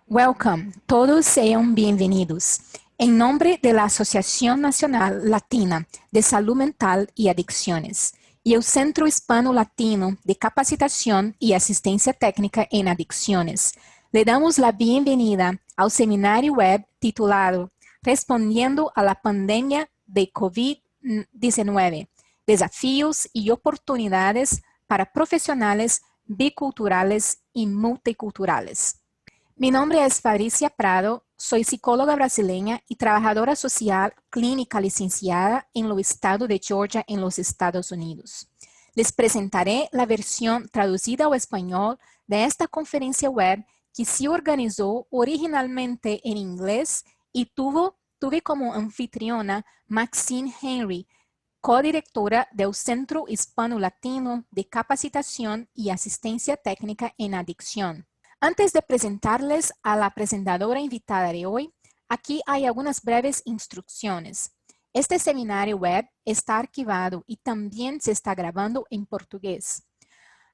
Welcome, todos sean bienvenidos. En nombre de la Asociación Nacional Latina de Salud Mental y Adicciones y el Centro Hispano Latino de Capacitación y Asistencia Técnica en Adicciones, le damos la bienvenida al seminario web titulado Respondiendo a la pandemia de COVID-19, desafíos y oportunidades para profesionales biculturales y multiculturales. Mi nombre es Faricia Prado, soy psicóloga brasileña y trabajadora social clínica licenciada en el estado de Georgia en los Estados Unidos. Les presentaré la versión traducida al español de esta conferencia web que se organizó originalmente en inglés y tuve como anfitriona Maxine Henry, codirectora del Centro Hispano-Latino de Capacitación y Asistencia Técnica en Adicción. Antes de presentarles a la presentadora invitada de hoy, aquí hay algunas breves instrucciones. Este seminario web está archivado y también se está grabando en portugués.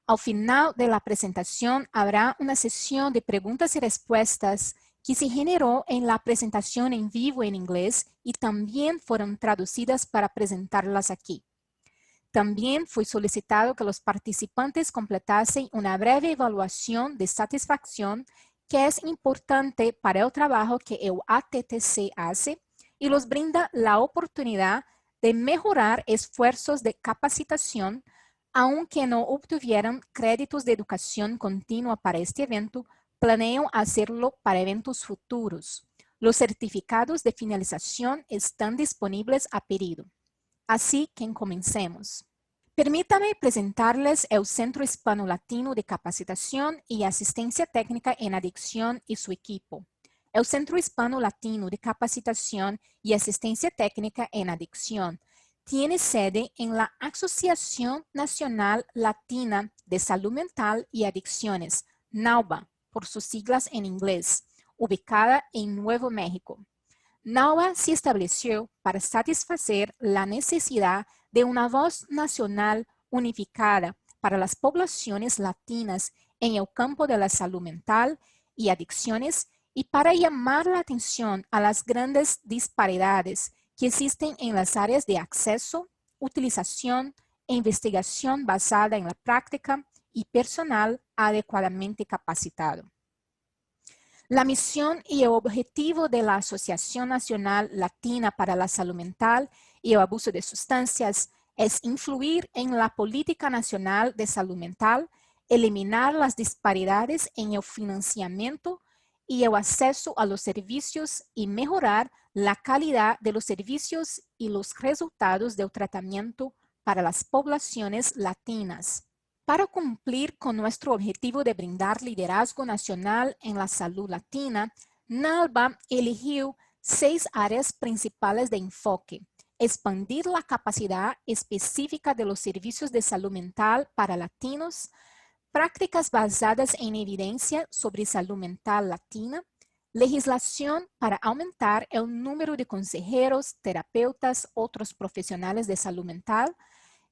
Al final de la presentación habrá una sesión de preguntas y respuestas que se generó en la presentación en vivo en inglés y también fueron traducidas para presentarlas aquí. También fue solicitado que los participantes completasen una breve evaluación de satisfacción que es importante para el trabajo que el ATTC hace y los brinda la oportunidad de mejorar esfuerzos de capacitación, aunque no obtuvieran créditos de educación continua para este evento, planean hacerlo para eventos futuros. Los certificados de finalización están disponibles a pedido. Así que comencemos. Permítame presentarles el Centro Hispano-Latino de Capacitación y Asistencia Técnica en Adicción y su equipo. El Centro Hispano-Latino de Capacitación y Asistencia Técnica en Adicción tiene sede en la Asociación Nacional Latina de Salud Mental y Adicciones, NALBA, por sus siglas en inglés, ubicada en Nuevo México. NALBA se estableció para satisfacer la necesidad de una voz nacional unificada para las poblaciones latinas en el campo de la salud mental y adicciones y para llamar la atención a las grandes disparidades que existen en las áreas de acceso, utilización e investigación basada en la práctica y personal adecuadamente capacitado. La misión y el objetivo de la Asociación Nacional Latina para la Salud Mental y el Abuso de Sustancias es influir en la política nacional de salud mental, eliminar las disparidades en el financiamiento y el acceso a los servicios y mejorar la calidad de los servicios y los resultados del tratamiento para las poblaciones latinas. Para cumplir con nuestro objetivo de brindar liderazgo nacional en la salud latina, NALBA eligió 6 áreas principales de enfoque: expandir la capacidad específica de los servicios de salud mental para latinos, prácticas basadas en evidencia sobre salud mental latina, legislación para aumentar el número de consejeros, terapeutas, otros profesionales de salud mental,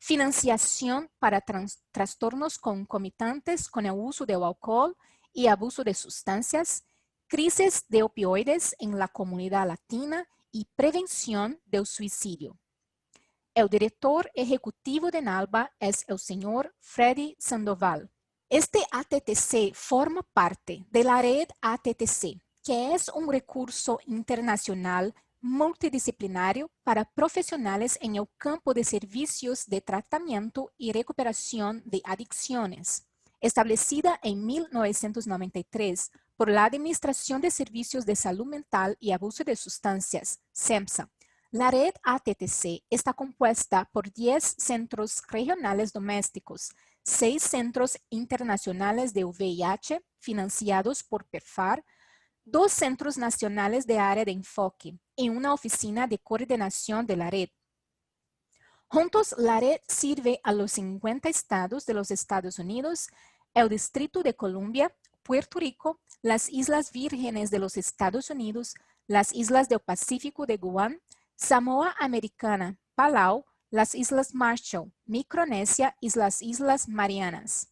financiación para trastornos concomitantes con el uso del alcohol y abuso de sustancias, crisis de opioides en la comunidad latina y prevención del suicidio. El director ejecutivo de NALBA es el señor Freddy Sandoval. Este ATTC forma parte de la red ATTC, que es un recurso internacional multidisciplinario para profesionales en el campo de servicios de tratamiento y recuperación de adicciones, establecida en 1993 por la Administración de Servicios de Salud Mental y Abuso de Sustancias, SEMSA. La red ATTC está compuesta por 10 centros regionales domésticos, 6 centros internacionales de VIH financiados por PEPFAR, 2 centros nacionales de área de enfoque y una oficina de coordinación de la red. Juntos, la red sirve a los 50 estados de los Estados Unidos, el Distrito de Columbia, Puerto Rico, las Islas Vírgenes de los Estados Unidos, las Islas del Pacífico de Guam, Samoa Americana, Palau, las Islas Marshall, Micronesia y las Islas Marianas.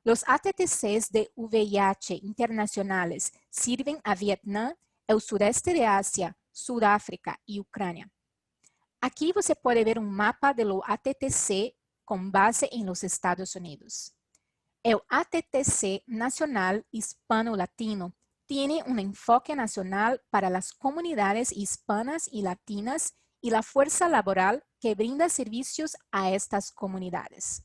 Los ATTCs de VIH internacionales sirven a Vietnam, el sureste de Asia, Sudáfrica y Ucrania. Aquí você pode ver um mapa do ATTC com base em los Estados Unidos. El ATTC Nacional Hispano-Latino tiene un enfoque nacional para las comunidades hispanas y latinas y la fuerza laboral que brinda servicios a estas comunidades.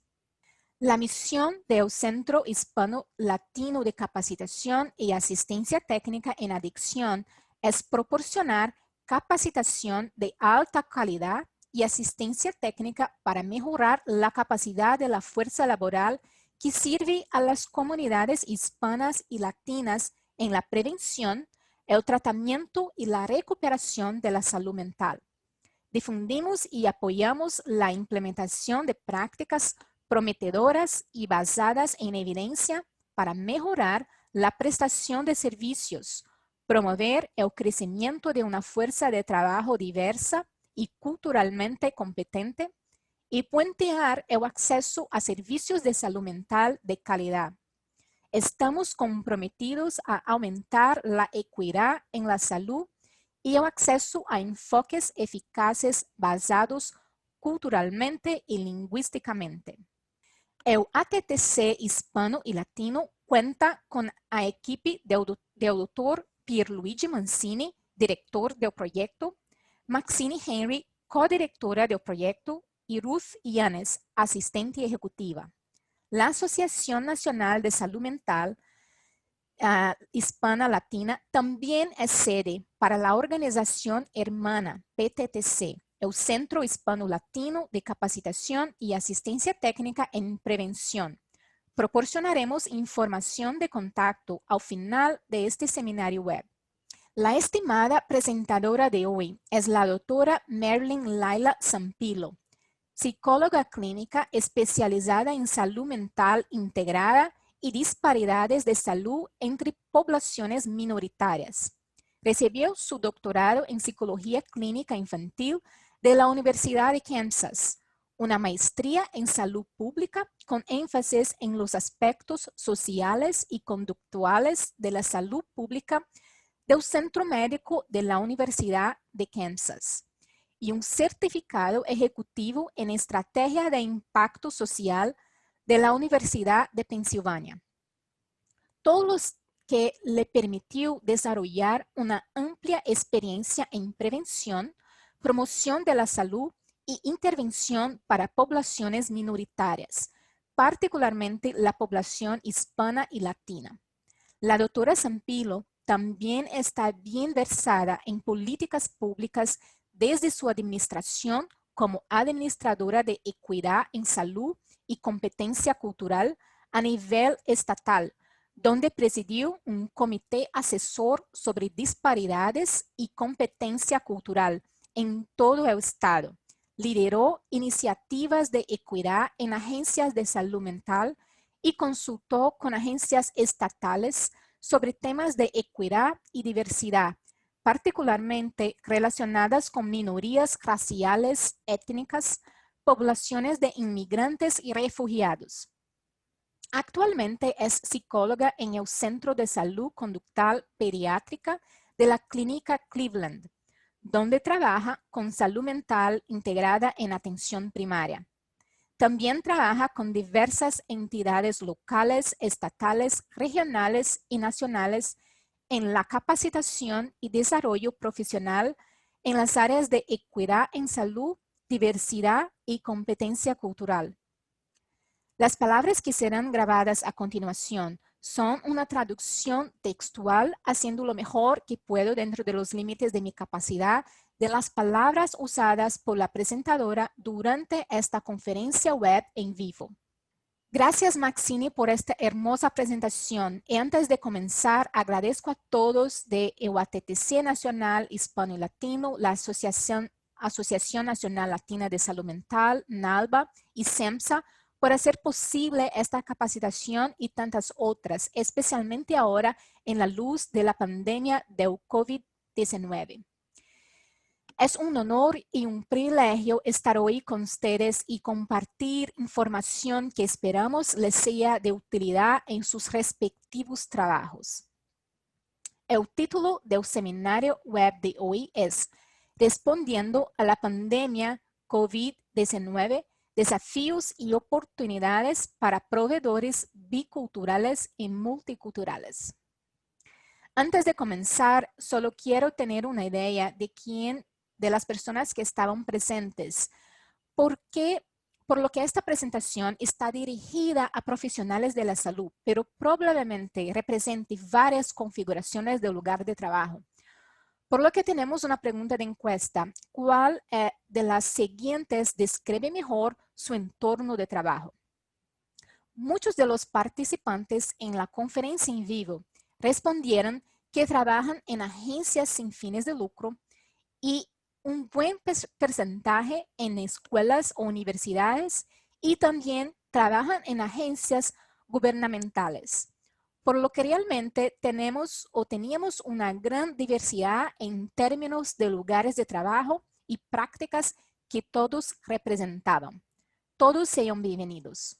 La misión del Centro Hispano-Latino de Capacitación y Asistencia Técnica en Adicción es proporcionar capacitación de alta calidad y asistencia técnica para mejorar la capacidad de la fuerza laboral que sirve a las comunidades hispanas y latinas en la prevención, el tratamiento y la recuperación de la salud mental. Difundimos y apoyamos la implementación de prácticas prometedoras y basadas en evidencia para mejorar la prestación de servicios, promover el crecimiento de una fuerza de trabajo diversa y culturalmente competente, y puentear el acceso a servicios de salud mental de calidad. Estamos comprometidos a aumentar la equidad en la salud y el acceso a enfoques eficaces basados culturalmente y lingüísticamente. El ATTC hispano y latino cuenta con la equipe del Dr. Pierluigi Mancini, director del proyecto, Maxine Henry, codirectora del proyecto, y Ruth Yanes, asistente ejecutiva. La Asociación Nacional de Salud Mental Hispana Latina también es sede para la organización hermana PTTC, el Centro Hispano Latino de Capacitación y Asistencia Técnica en Prevención. Proporcionaremos información de contacto al final de este seminario web. La estimada presentadora de hoy es la doctora Marilyn Laila Zampillo, psicóloga clínica especializada en salud mental integrada y disparidades de salud entre poblaciones minoritarias. Recibió su doctorado en psicología clínica infantil de la Universidad de Kansas, una maestría en salud pública con énfasis en los aspectos sociales y conductuales de la salud pública del Centro Médico de la Universidad de Kansas, y un certificado ejecutivo en estrategia de impacto social de la Universidad de Pensilvania. Todo lo que le permitió desarrollar una amplia experiencia en prevención, promoción de la salud y intervención para poblaciones minoritarias, particularmente la población hispana y latina. La doctora Zampillo también está bien versada en políticas públicas desde su administración como administradora de equidad en salud y competencia cultural a nivel estatal, donde presidió un comité asesor sobre disparidades y competencia cultural en todo el estado. Lideró iniciativas de equidad en agencias de salud mental y consultó con agencias estatales sobre temas de equidad y diversidad, particularmente relacionadas con minorías raciales, étnicas, poblaciones de inmigrantes y refugiados. Actualmente es psicóloga en el Centro de Salud Conductal Pediátrica de la Clínica Cleveland, donde trabaja con salud mental integrada en atención primaria. También trabaja con diversas entidades locales, estatales, regionales y nacionales en la capacitación y desarrollo profesional en las áreas de equidad en salud, diversidad y competencia cultural. Las palabras que serán grabadas a continuación son una traducción textual haciendo lo mejor que puedo dentro de los límites de mi capacidad de las palabras usadas por la presentadora durante esta conferencia web en vivo. Gracias, Maxine, por esta hermosa presentación. Y antes de comenzar, agradezco a todos de EUATTC Nacional Hispano y Latino, la Asociación Nacional Latina de Salud Mental, NALBA, y SEMSA, por hacer posible esta capacitación y tantas otras, especialmente ahora en la luz de la pandemia del COVID-19. Es un honor y un privilegio estar hoy con ustedes y compartir información que esperamos les sea de utilidad en sus respectivos trabajos. El título del seminario web de hoy es Respondiendo a la pandemia COVID-19, desafíos y oportunidades para proveedores biculturales y multiculturales. Antes de comenzar, solo quiero tener una idea de las personas que estaban presentes, por lo que esta presentación está dirigida a profesionales de la salud, pero probablemente represente varias configuraciones del lugar de trabajo. Por lo que tenemos una pregunta de encuesta. ¿Cuál de las siguientes describe mejor su entorno de trabajo? Muchos de los participantes en la conferencia en vivo respondieron que trabajan en agencias sin fines de lucro y un buen porcentaje en escuelas o universidades y también trabajan en agencias gubernamentales. Por lo que realmente teníamos una gran diversidad en términos de lugares de trabajo y prácticas que todos representaban. Todos sean bienvenidos.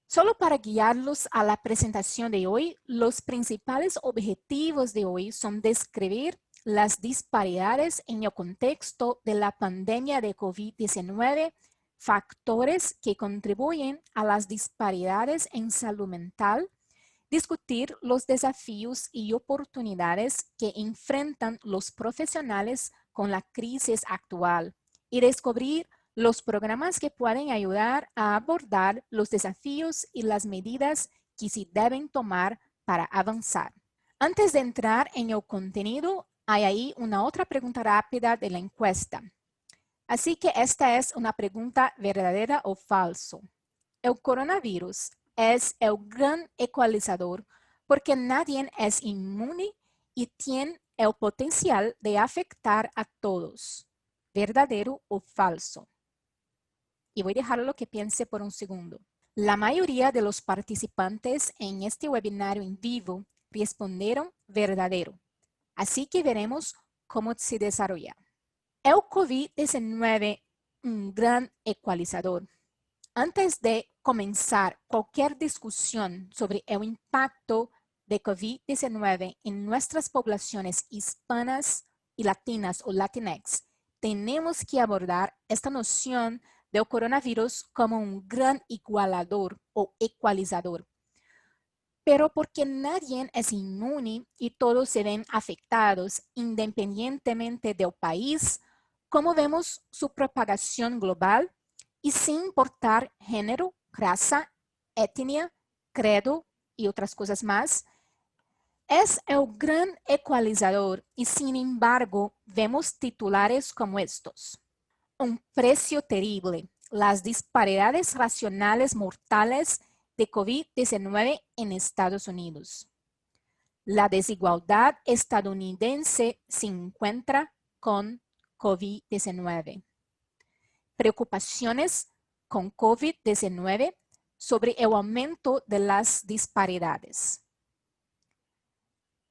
Solo para guiarlos a la presentación de hoy, los principales objetivos de hoy son describir las disparidades en el contexto de la pandemia de COVID-19, factores que contribuyen a las disparidades en salud mental, discutir los desafíos y oportunidades que enfrentan los profesionales con la crisis actual y descubrir los programas que pueden ayudar a abordar los desafíos y las medidas que se deben tomar para avanzar. Antes de entrar en el contenido, hay ahí una otra pregunta rápida de la encuesta. Así que esta es una pregunta verdadera o falso. El coronavirus es el gran ecualizador porque nadie es inmune y tiene el potencial de afectar a todos. ¿Verdadero o falso? Y voy a dejarlo que piense por un segundo. La mayoría de los participantes en este webinario en vivo respondieron verdadero. Así que veremos cómo se desarrolla. El COVID-19, un gran ecualizador. Antes de comenzar cualquier discusión sobre el impacto de COVID-19 en nuestras poblaciones hispanas y latinas o Latinx, tenemos que abordar esta noción del coronavirus como un gran igualador o ecualizador. Pero porque nadie es inmune y todos se ven afectados independientemente del país, como vemos su propagación global y sin importar género, raza, etnia, credo y otras cosas más, es el gran ecualizador y sin embargo vemos titulares como estos. Un precio terrible, las disparidades racionales mortales de COVID-19 en Estados Unidos. La desigualdad estadounidense se encuentra con COVID-19. Preocupaciones con COVID-19 sobre el aumento de las disparidades.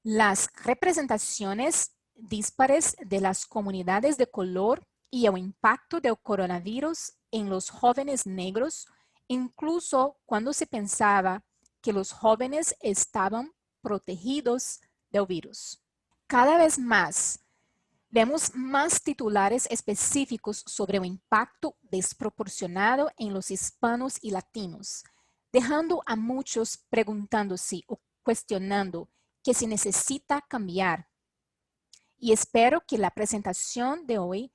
Las representaciones dispares de las comunidades de color y el impacto del coronavirus en los jóvenes negros, incluso cuando se pensaba que los jóvenes estaban protegidos del virus. Cada vez más vemos más titulares específicos sobre el impacto desproporcionado en los hispanos y latinos, dejando a muchos preguntándose o cuestionando que se necesita cambiar. Y espero que la presentación de hoy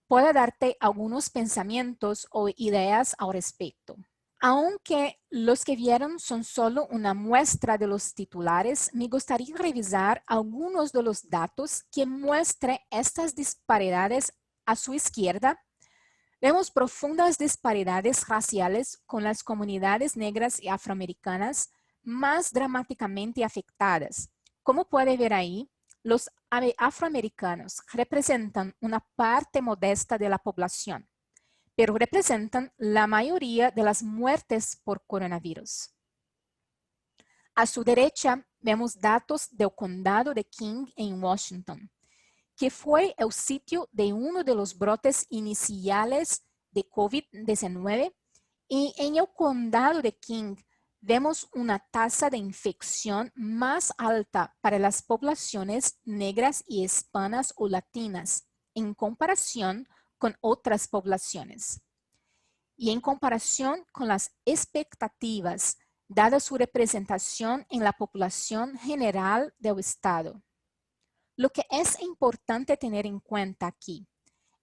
pueda darte algunos pensamientos o ideas al respecto. Aunque los que vieron son solo una muestra de los titulares, me gustaría revisar algunos de los datos que muestren estas disparidades. A su izquierda, vemos profundas disparidades raciales con las comunidades negras y afroamericanas más dramáticamente afectadas. Como puede ver ahí, los afroamericanos representan una parte modesta de la población, pero representan la mayoría de las muertes por coronavirus. A su derecha vemos datos del condado de King en Washington, que fue el sitio de uno de los brotes iniciales de COVID-19, y en el condado de King vemos una tasa de infección más alta para las poblaciones negras y hispanas o latinas en comparación con otras poblaciones. Y en comparación con las expectativas, dada su representación en la población general del estado. Lo que es importante tener en cuenta aquí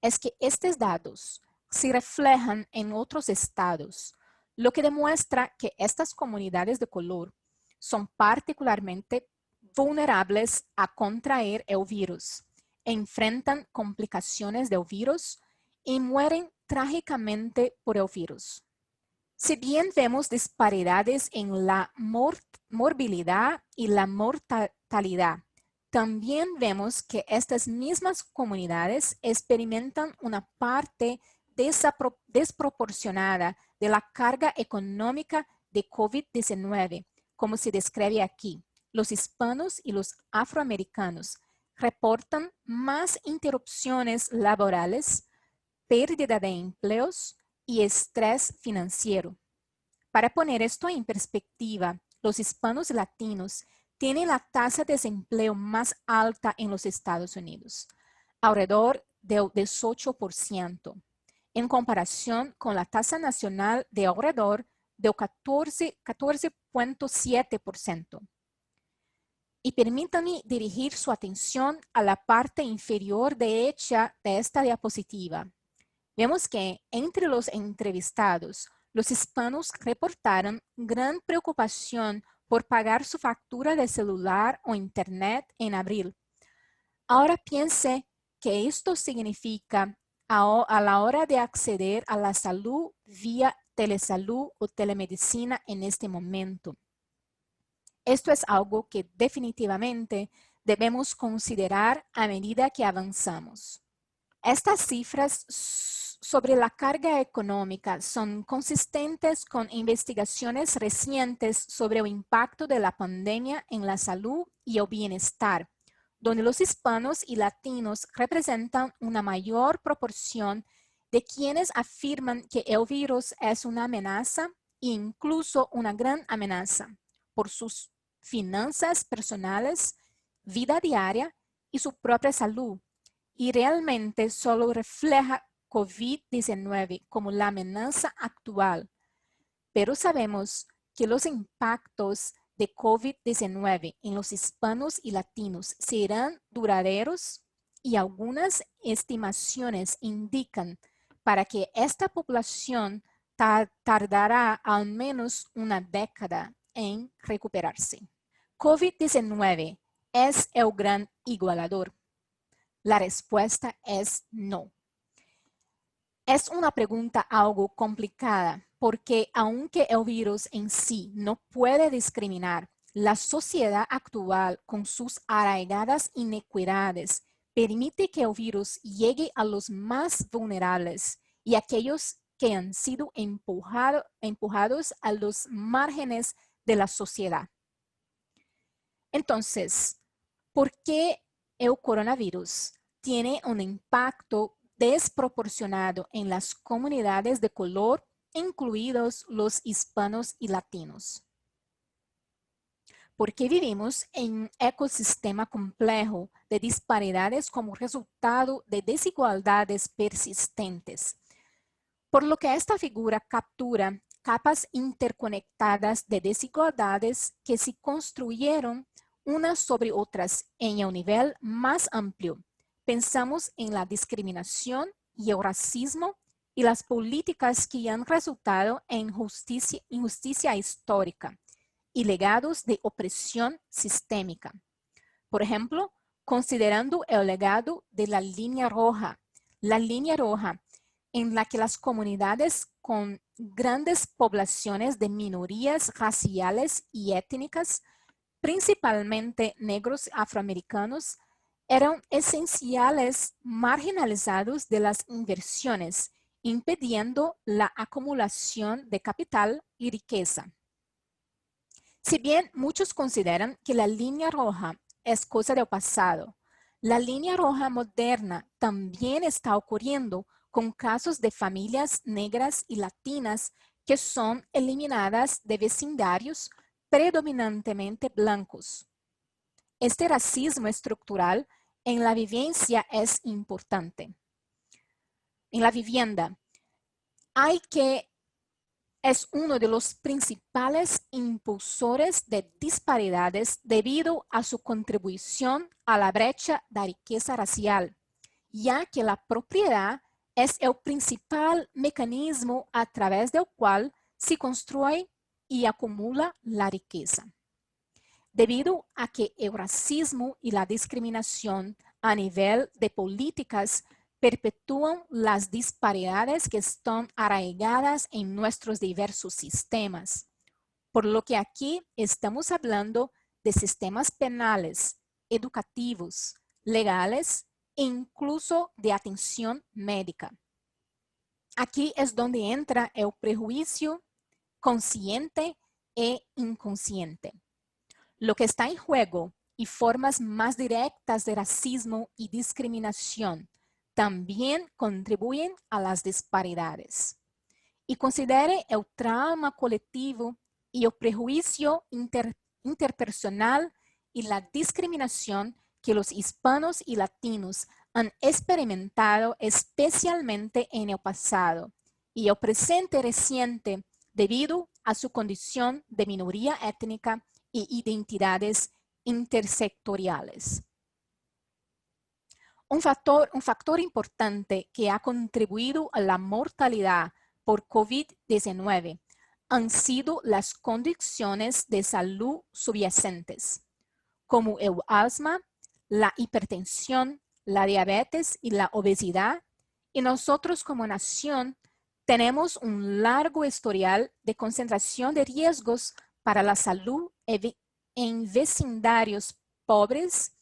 es que estos datos se reflejan en otros estados, lo que demuestra que estas comunidades de color son particularmente vulnerables a contraer el virus, enfrentan complicaciones del virus y mueren trágicamente por el virus. Si bien vemos disparidades en la morbilidad y la mortalidad, también vemos que estas mismas comunidades experimentan una parte desproporcionada de la carga económica de COVID-19, como se describe aquí. Los hispanos y los afroamericanos reportan más interrupciones laborales, pérdida de empleos y estrés financiero. Para poner esto en perspectiva, los hispanos y latinos tienen la tasa de desempleo más alta en los Estados Unidos, alrededor del 18%, en comparación con la tasa nacional de alrededor del 14.7%. Y permítanme dirigir su atención a la parte inferior derecha de esta diapositiva. Vemos que entre los entrevistados, los hispanos reportaron gran preocupación por pagar su factura de celular o internet en abril. Ahora piense que esto significa a la hora de acceder a la salud vía telesalud o telemedicina en este momento. Esto es algo que definitivamente debemos considerar a medida que avanzamos. Estas cifras sobre la carga económica son consistentes con investigaciones recientes sobre el impacto de la pandemia en la salud y el bienestar, donde los hispanos y latinos representan una mayor proporción de quienes afirman que el virus es una amenaza e incluso una gran amenaza por sus finanzas personales, vida diaria y su propia salud. Y realmente solo refleja COVID-19 como la amenaza actual. Pero sabemos que los impactos de COVID-19 en los hispanos y latinos serán duraderos y algunas estimaciones indican para que esta población tardará al menos una década en recuperarse. COVID-19 es el gran igualador. La respuesta es no. Es una pregunta algo complicada porque aunque el virus en sí no puede discriminar, la sociedad actual con sus arraigadas inequidades permite que el virus llegue a los más vulnerables y a aquellos que han sido empujados a los márgenes de la sociedad. Entonces, ¿por qué el coronavirus tiene un impacto desproporcionado en las comunidades de color, incluidos los hispanos y latinos? Porque vivimos en un ecosistema complejo de disparidades como resultado de desigualdades persistentes. Por lo que esta figura captura capas interconectadas de desigualdades que se construyeron unas sobre otras en el nivel más amplio. Pensamos en la discriminación y el racismo y las políticas que han resultado en injusticia histórica y legados de opresión sistémica. Por ejemplo, considerando el legado de la línea roja en la que las comunidades con grandes poblaciones de minorías raciales y étnicas, principalmente negros afroamericanos, eran esenciales marginalizados de las inversiones, impidiendo la acumulación de capital y riqueza. Si bien muchos consideran que la línea roja es cosa del pasado, La línea roja moderna también está ocurriendo con casos de familias negras y latinas que son eliminadas de vecindarios predominantemente blancos. Este racismo estructural en la vivencia es importante. En la vivienda, es uno de los principales impulsores de disparidades debido a su contribución a la brecha de riqueza racial, ya que la propiedad es el principal mecanismo a través del cual se construye y acumula la riqueza. Debido a que el racismo y la discriminación a nivel de políticas perpetúan las disparidades que están arraigadas en nuestros diversos sistemas, por lo que aquí estamos hablando de sistemas penales, educativos, legales e incluso de atención médica. Aquí es donde entra el prejuicio consciente e inconsciente. Lo que está en juego y formas más directas de racismo y discriminación también contribuyen a las disparidades. Y considere el trauma colectivo y el prejuicio interpersonal y la discriminación que los hispanos y latinos han experimentado especialmente en el pasado y el presente reciente debido a su condición de minoría étnica y identidades intersectoriales. Un factor importante que ha contribuido a la mortalidad por COVID-19 han sido las condiciones de salud subyacentes, como el asma, la hipertensión, la diabetes y la obesidad, y nosotros como nación tenemos un largo historial de concentración de riesgos para la salud en vecindarios pobres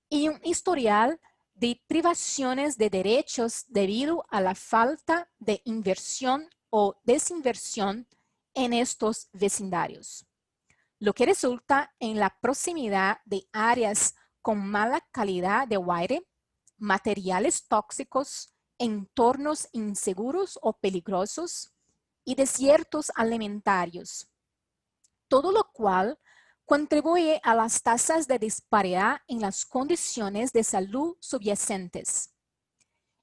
y un historial de privaciones de derechos debido a la falta de inversión o desinversión en estos vecindarios, lo que resulta en la proximidad de áreas con mala calidad de aire, materiales tóxicos, entornos inseguros o peligrosos y desiertos alimentarios, todo lo cual contribuye a las tasas de disparidad en las condiciones de salud subyacentes.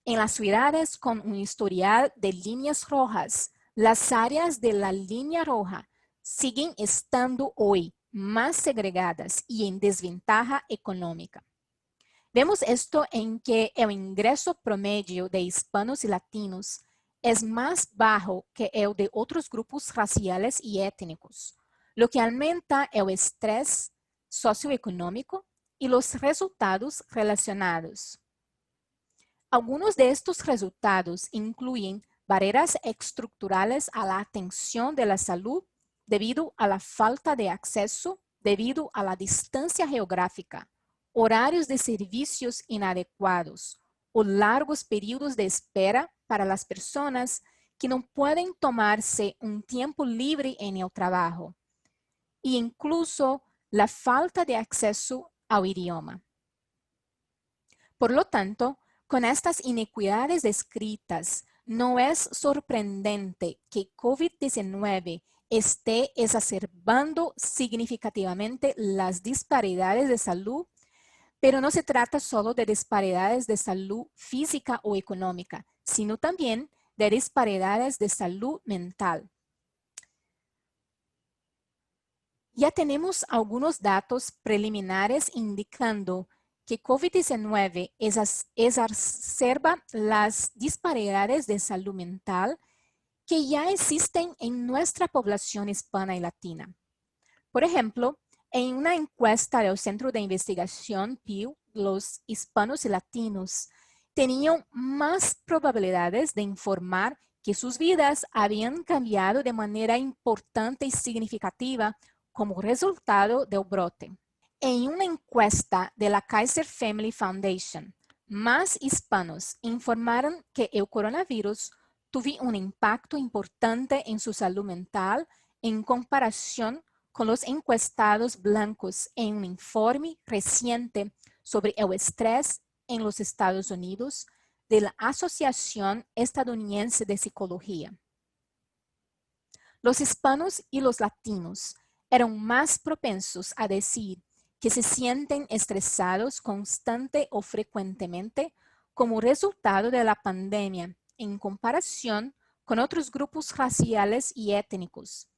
En las ciudades con un historial de líneas rojas, las áreas de la línea roja siguen estando hoy más segregadas y en desventaja económica. Vemos esto en que el ingreso promedio de hispanos y latinos es más bajo que el de otros grupos raciales y étnicos, lo que aumenta el estrés socioeconómico y los resultados relacionados. Algunos de estos resultados incluyen barreras estructurales a la atención de la salud debido a la falta de acceso, debido a la distancia geográfica, horarios de servicios inadecuados o largos periodos de espera para las personas que no pueden tomarse un tiempo libre en el trabajo, e incluso la falta de acceso al idioma. Por lo tanto, con estas inequidades descritas, no es sorprendente que COVID-19 esté exacerbando significativamente las disparidades de salud, pero no se trata solo de disparidades de salud física o económica, sino también de disparidades de salud mental. Ya tenemos algunos datos preliminares indicando que COVID-19 exacerba las disparidades de salud mental que ya existen en nuestra población hispana y latina. Por ejemplo, en una encuesta del Centro de Investigación Pew, los hispanos y latinos tenían más probabilidades de informar que sus vidas habían cambiado de manera importante y significativa como resultado del brote. En una encuesta de la Kaiser Family Foundation, más hispanos informaron que el coronavirus tuvo un impacto importante en su salud mental en comparación con los encuestados blancos en un informe reciente sobre el estrés en los Estados Unidos de la Asociación Estadounidense de Psicología. Los hispanos y los latinos eran más propensos a decir que se sienten estresados constante o frecuentemente como resultado de la pandemia en comparación con otros grupos raciales y étnicos.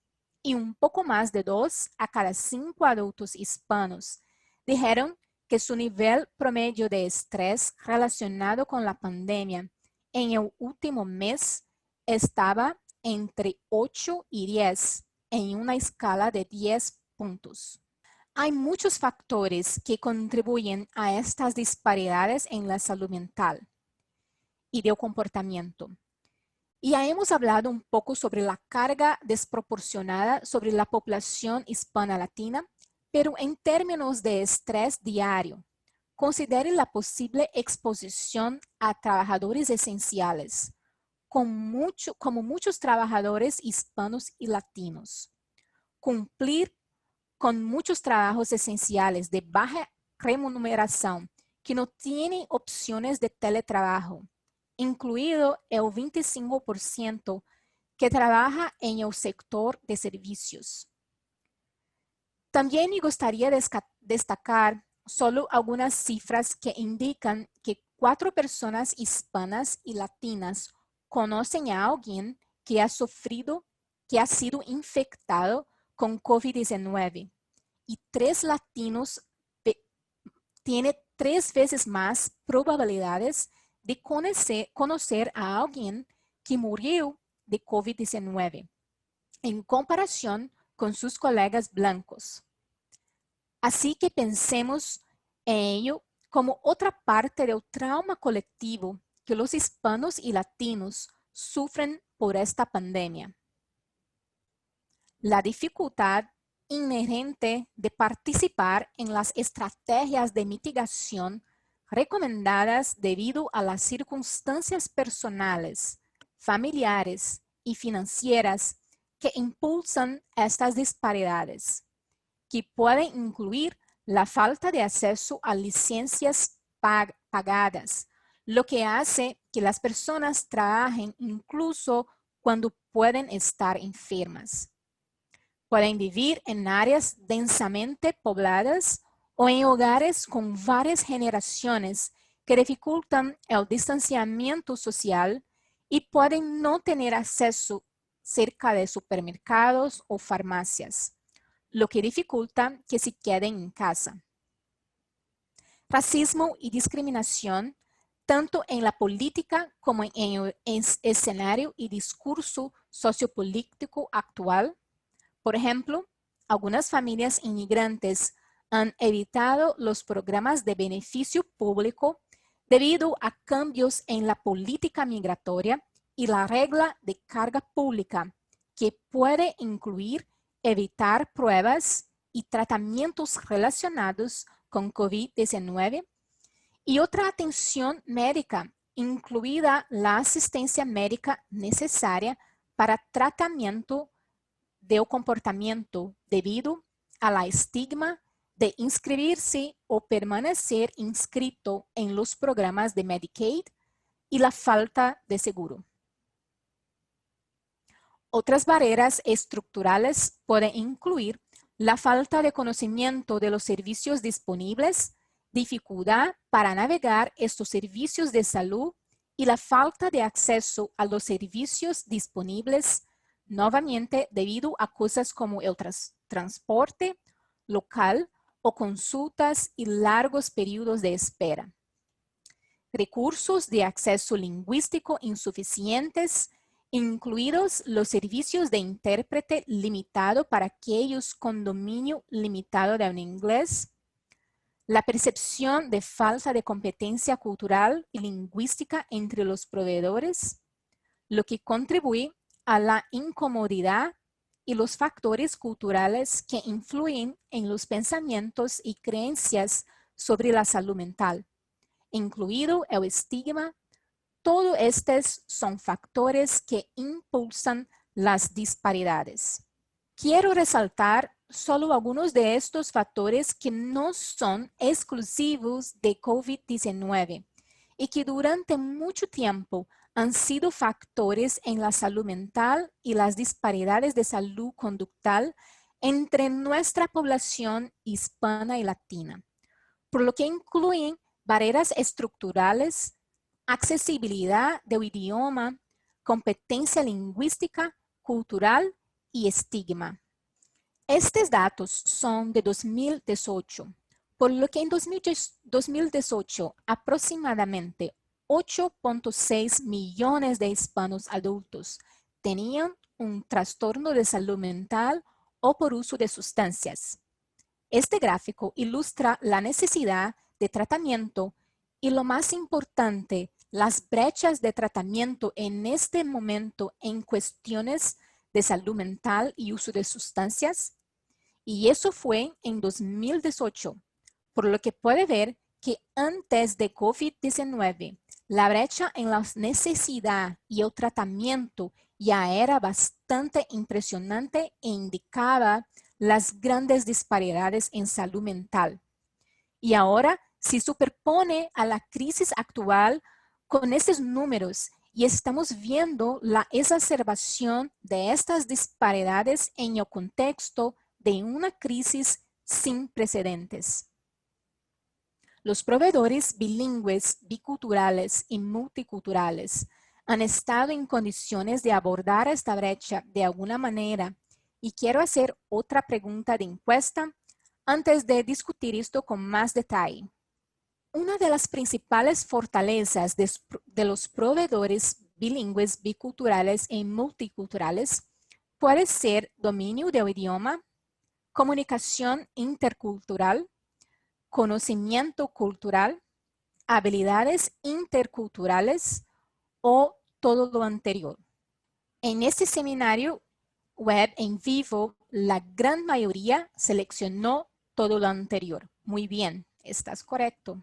Y un poco más de 2 a cada 5 adultos hispanos dijeron que su nivel promedio de estrés relacionado con la pandemia en el último mes estaba entre 8 y 10 en una escala de 10 puntos. Hay muchos factores que contribuyen a estas disparidades en la salud mental y del comportamiento. Y ya hemos hablado un poco sobre la carga desproporcionada sobre la población hispana latina, pero en términos de estrés diario, considere la posible exposición a trabajadores esenciales, como muchos trabajadores hispanos y latinos. Cumplir con muchos trabajos esenciales de baja remuneración que no tienen opciones de teletrabajo, incluido el 25% que trabaja en el sector de servicios. También me gustaría destacar solo algunas cifras que indican que 4 personas hispanas y latinas conocen a alguien que ha sido infectado con COVID-19 y 3 latinos tienen 3 veces más probabilidades de conocer a alguien que murió de COVID-19 en comparación con sus colegas blancos. Así que pensemos en ello como otra parte del trauma colectivo que los hispanos y latinos sufren por esta pandemia. La dificultad inherente de participar en las estrategias de mitigación recomendadas debido a las circunstancias personales, familiares y financieras que impulsan estas disparidades, que pueden incluir la falta de acceso a licencias pagadas, lo que hace que las personas trabajen incluso cuando pueden estar enfermas. Pueden vivir en áreas densamente pobladas o en hogares con varias generaciones que dificultan el distanciamiento social y pueden no tener acceso cerca de supermercados o farmacias, lo que dificulta que se queden en casa. Racismo y discriminación, tanto en la política como en el escenario y discurso sociopolítico actual. Por ejemplo, algunas familias inmigrantes han evitado los programas de beneficio público debido a cambios en la política migratoria y la regla de carga pública, que puede incluir evitar pruebas y tratamientos relacionados con COVID-19 y otra atención médica, incluida la asistencia médica necesaria para tratamiento del comportamiento debido a la estigma de inscribirse o permanecer inscrito en los programas de Medicaid y la falta de seguro. Otras barreras estructurales pueden incluir la falta de conocimiento de los servicios disponibles, dificultad para navegar estos servicios de salud y la falta de acceso a los servicios disponibles, nuevamente debido a cosas como el transporte local o consultas y largos periodos de espera. Recursos de acceso lingüístico insuficientes, incluidos los servicios de intérprete limitado para aquellos con dominio limitado del inglés, la percepción de falta de competencia cultural y lingüística entre los proveedores, lo que contribuye a la incomodidad y los factores culturales que influyen en los pensamientos y creencias sobre la salud mental, incluido el estigma. Todos estos son factores que impulsan las disparidades. Quiero resaltar solo algunos de estos factores que no son exclusivos de COVID-19 y que durante mucho tiempo han sido factores en la salud mental y las disparidades de salud conductal entre nuestra población hispana y latina, por lo que incluyen barreras estructurales, accesibilidad del idioma, competencia lingüística, cultural y estigma. Estos datos son de 2018, por lo que en 2018 aproximadamente 8.6 millones de hispanos adultos tenían un trastorno de salud mental o por uso de sustancias. Este gráfico ilustra la necesidad de tratamiento y, lo más importante, las brechas de tratamiento en este momento en cuestiones de salud mental y uso de sustancias. Y eso fue en 2018, por lo que puede ver que antes de COVID-19, la brecha en la necesidad y el tratamiento ya era bastante impresionante e indicaba las grandes disparidades en salud mental. Y ahora se superpone a la crisis actual con estos números y estamos viendo la exacerbación de estas disparidades en el contexto de una crisis sin precedentes. Los proveedores bilingües, biculturales y multiculturales han estado en condiciones de abordar esta brecha de alguna manera y quiero hacer otra pregunta de encuesta antes de discutir esto con más detalle. Una de las principales fortalezas de los proveedores bilingües, biculturales y multiculturales puede ser dominio del idioma, comunicación intercultural, conocimiento cultural, habilidades interculturales o todo lo anterior. En este seminario web en vivo, la gran mayoría seleccionó todo lo anterior. Muy bien, estás correcto.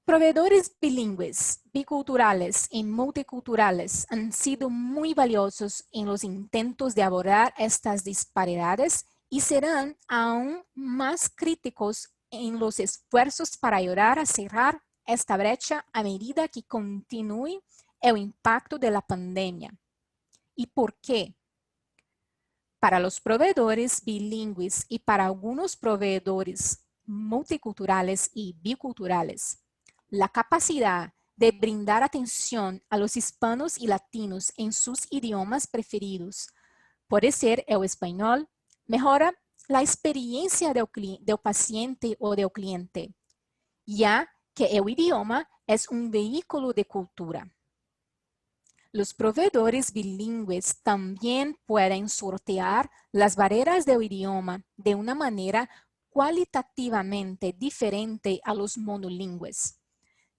Proveedores bilingües, biculturales y multiculturales han sido muy valiosos en los intentos de abordar estas disparidades y serán aún más críticos en los esfuerzos para ayudar a cerrar esta brecha a medida que continúe el impacto de la pandemia. ¿Y por qué? Para los proveedores bilingües y para algunos proveedores multiculturales y biculturales, la capacidad de brindar atención a los hispanos y latinos en sus idiomas preferidos, puede ser el español, mejora la experiencia del paciente o del cliente, ya que el idioma es un vehículo de cultura. Los proveedores bilingües también pueden sortear las barreras del idioma de una manera cualitativamente diferente a los monolingües.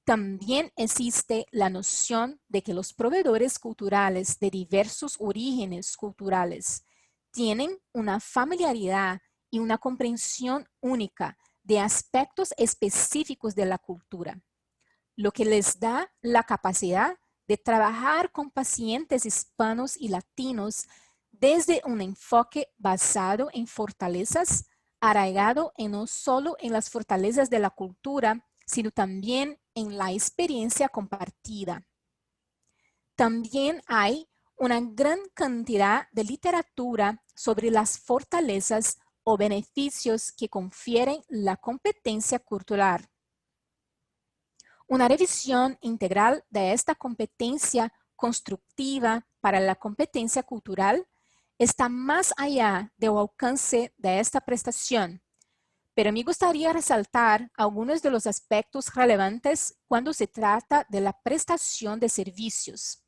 También existe la noción de que los proveedores culturales de diversos orígenes culturales tienen una familiaridad y una comprensión única de aspectos específicos de la cultura, lo que les da la capacidad de trabajar con pacientes hispanos y latinos desde un enfoque basado en fortalezas, arraigado no solo en las fortalezas de la cultura, sino también en la experiencia compartida. También hay una gran cantidad de literatura sobre las fortalezas o beneficios que confieren la competencia cultural. Una revisión integral de esta competencia constructiva para la competencia cultural está más allá del alcance de esta prestación, pero me gustaría resaltar algunos de los aspectos relevantes cuando se trata de la prestación de servicios.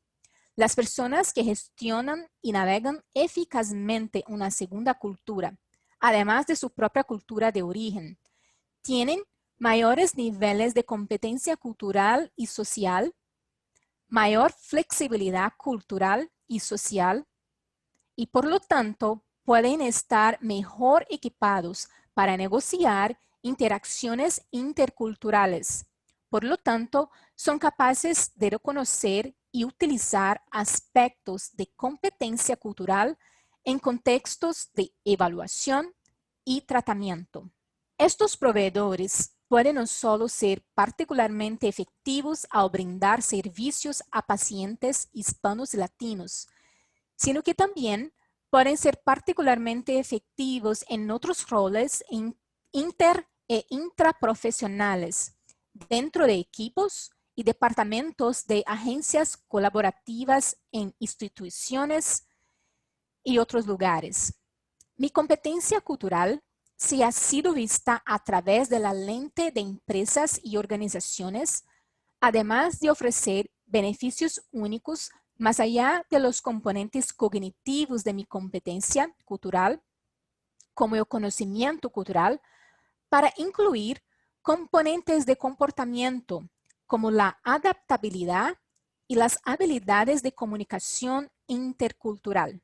Las personas que gestionan y navegan eficazmente una segunda cultura, además de su propia cultura de origen, tienen mayores niveles de competencia cultural y social, mayor flexibilidad cultural y social, y por lo tanto pueden estar mejor equipados para negociar interacciones interculturales. Por lo tanto, son capaces de reconocer y utilizar aspectos de competencia cultural en contextos de evaluación, y tratamiento. Estos proveedores pueden no solo ser particularmente efectivos al brindar servicios a pacientes hispanos y latinos, sino que también pueden ser particularmente efectivos en otros roles inter e intraprofesionales, dentro de equipos y departamentos de agencias colaborativas en instituciones y otros lugares. Mi competencia cultural, si ha sido vista a través de la lente de empresas y organizaciones, además de ofrecer beneficios únicos más allá de los componentes cognitivos de mi competencia cultural, como el conocimiento cultural, para incluir componentes de comportamiento como la adaptabilidad y las habilidades de comunicación intercultural.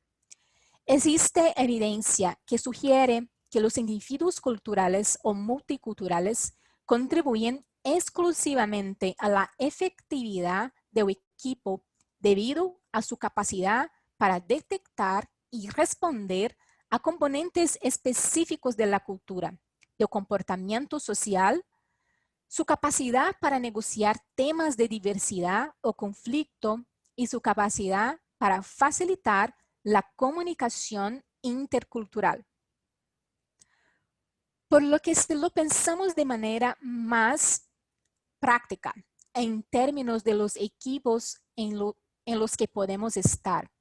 Existe evidencia que sugiere que los individuos culturales o multiculturales contribuyen exclusivamente a la efectividad del equipo debido a su capacidad para detectar y responder a componentes específicos de la cultura, del comportamiento social, su capacidad para negociar temas de diversidad o conflicto y su capacidad para facilitar la comunicación intercultural. Por lo que si lo pensamos de manera más práctica, en términos de los equipos en los que podemos estar,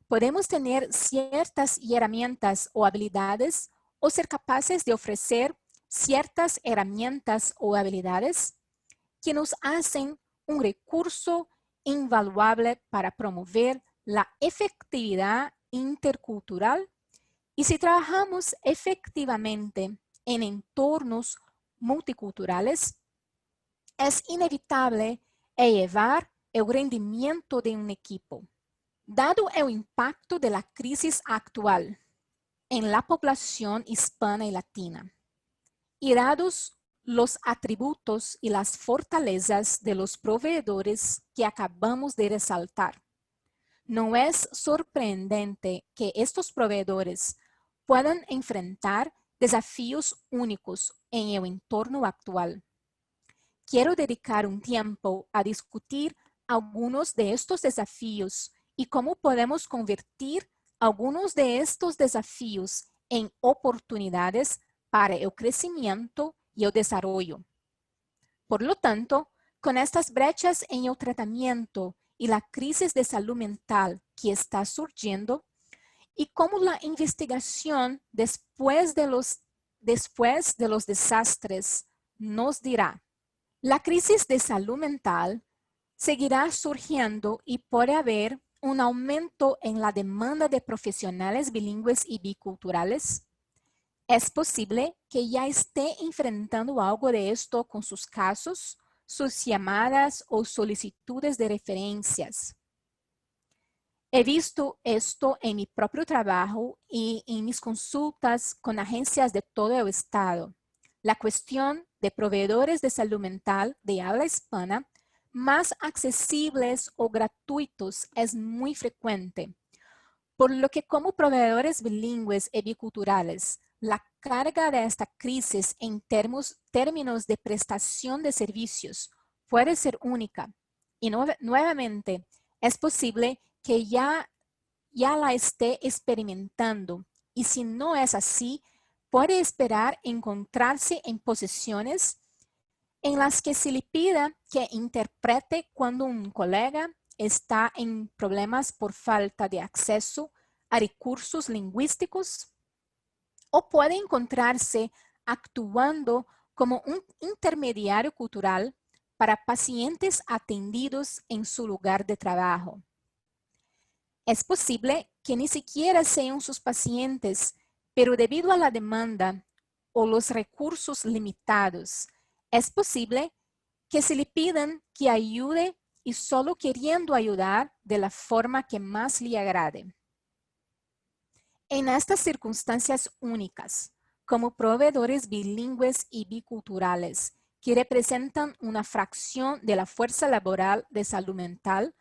podemos tener ciertas herramientas o habilidades o ser capaces de ofrecer ciertas herramientas o habilidades que nos hacen un recurso invaluable para promover la efectividad intercultural y si trabajamos efectivamente en entornos multiculturales, es inevitable elevar el rendimiento de un equipo. Dado el impacto de la crisis actual en la población hispana y latina, y dados los atributos y las fortalezas de los proveedores que acabamos de resaltar, no es sorprendente que estos proveedores puedan enfrentar desafíos únicos en el entorno actual. Quiero dedicar un tiempo a discutir algunos de estos desafíos y cómo podemos convertir algunos de estos desafíos en oportunidades para el crecimiento y el desarrollo. Por lo tanto, con estas brechas en el tratamiento y la crisis de salud mental que está surgiendo, y cómo la investigación después de los desastres nos dirá. La crisis de salud mental seguirá surgiendo y puede haber un aumento en la demanda de profesionales bilingües y biculturales. Es posible que ya esté enfrentando algo de esto con sus casos, sus llamadas o solicitudes de referencias. He visto esto en mi propio trabajo y en mis consultas con agencias de todo el estado. La cuestión de proveedores de salud mental de habla hispana más accesibles o gratuitos es muy frecuente, por lo que como proveedores bilingües y biculturales, la carga de esta crisis en términos de prestación de servicios puede ser única y nuevamente es posible que ya la esté experimentando y si no es así, puede esperar encontrarse en posiciones en las que se le pida que interprete cuando un colega está en problemas por falta de acceso a recursos lingüísticos o puede encontrarse actuando como un intermediario cultural para pacientes atendidos en su lugar de trabajo. Es posible que ni siquiera sean sus pacientes, pero debido a la demanda o los recursos limitados, es posible que se le pidan que ayude y solo queriendo ayudar de la forma que más le agrade. En estas circunstancias únicas, como proveedores bilingües y biculturales que representan una fracción de la fuerza laboral de salud mental,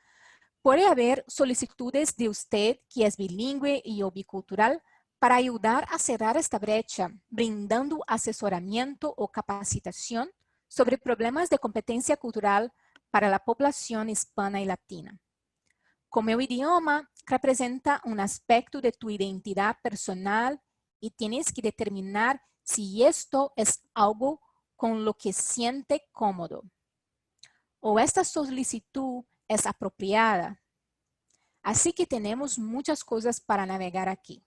puede haber solicitudes de usted que es bilingüe y o bicultural para ayudar a cerrar esta brecha, brindando asesoramiento o capacitación sobre problemas de competencia cultural para la población hispana y latina. Como el idioma representa un aspecto de tu identidad personal y tienes que determinar si esto es algo con lo que siente cómodo o esta solicitud es apropiada. Así que tenemos muchas cosas para navegar aquí.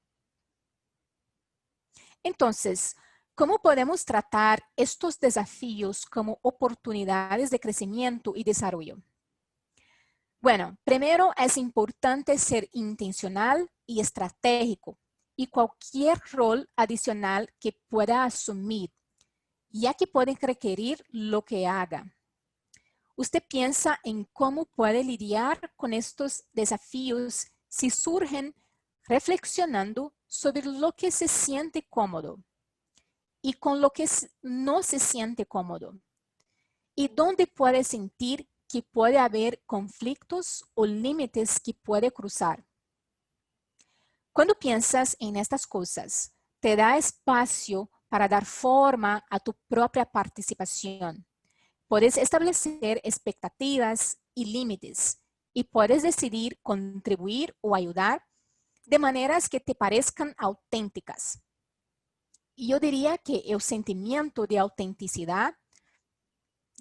Entonces, ¿cómo podemos tratar estos desafíos como oportunidades de crecimiento y desarrollo? Bueno, primero es importante ser intencional y estratégico y cualquier rol adicional que pueda asumir, ya que pueden requerir lo que haga. Usted piensa en cómo puede lidiar con estos desafíos si surgen reflexionando sobre lo que se siente cómodo y con lo que no se siente cómodo y dónde puede sentir que puede haber conflictos o límites que puede cruzar. Cuando piensas en estas cosas, te da espacio para dar forma a tu propia participación. Puedes establecer expectativas y límites y puedes decidir contribuir o ayudar de maneras que te parezcan auténticas. Y yo diría que el sentimiento de autenticidad,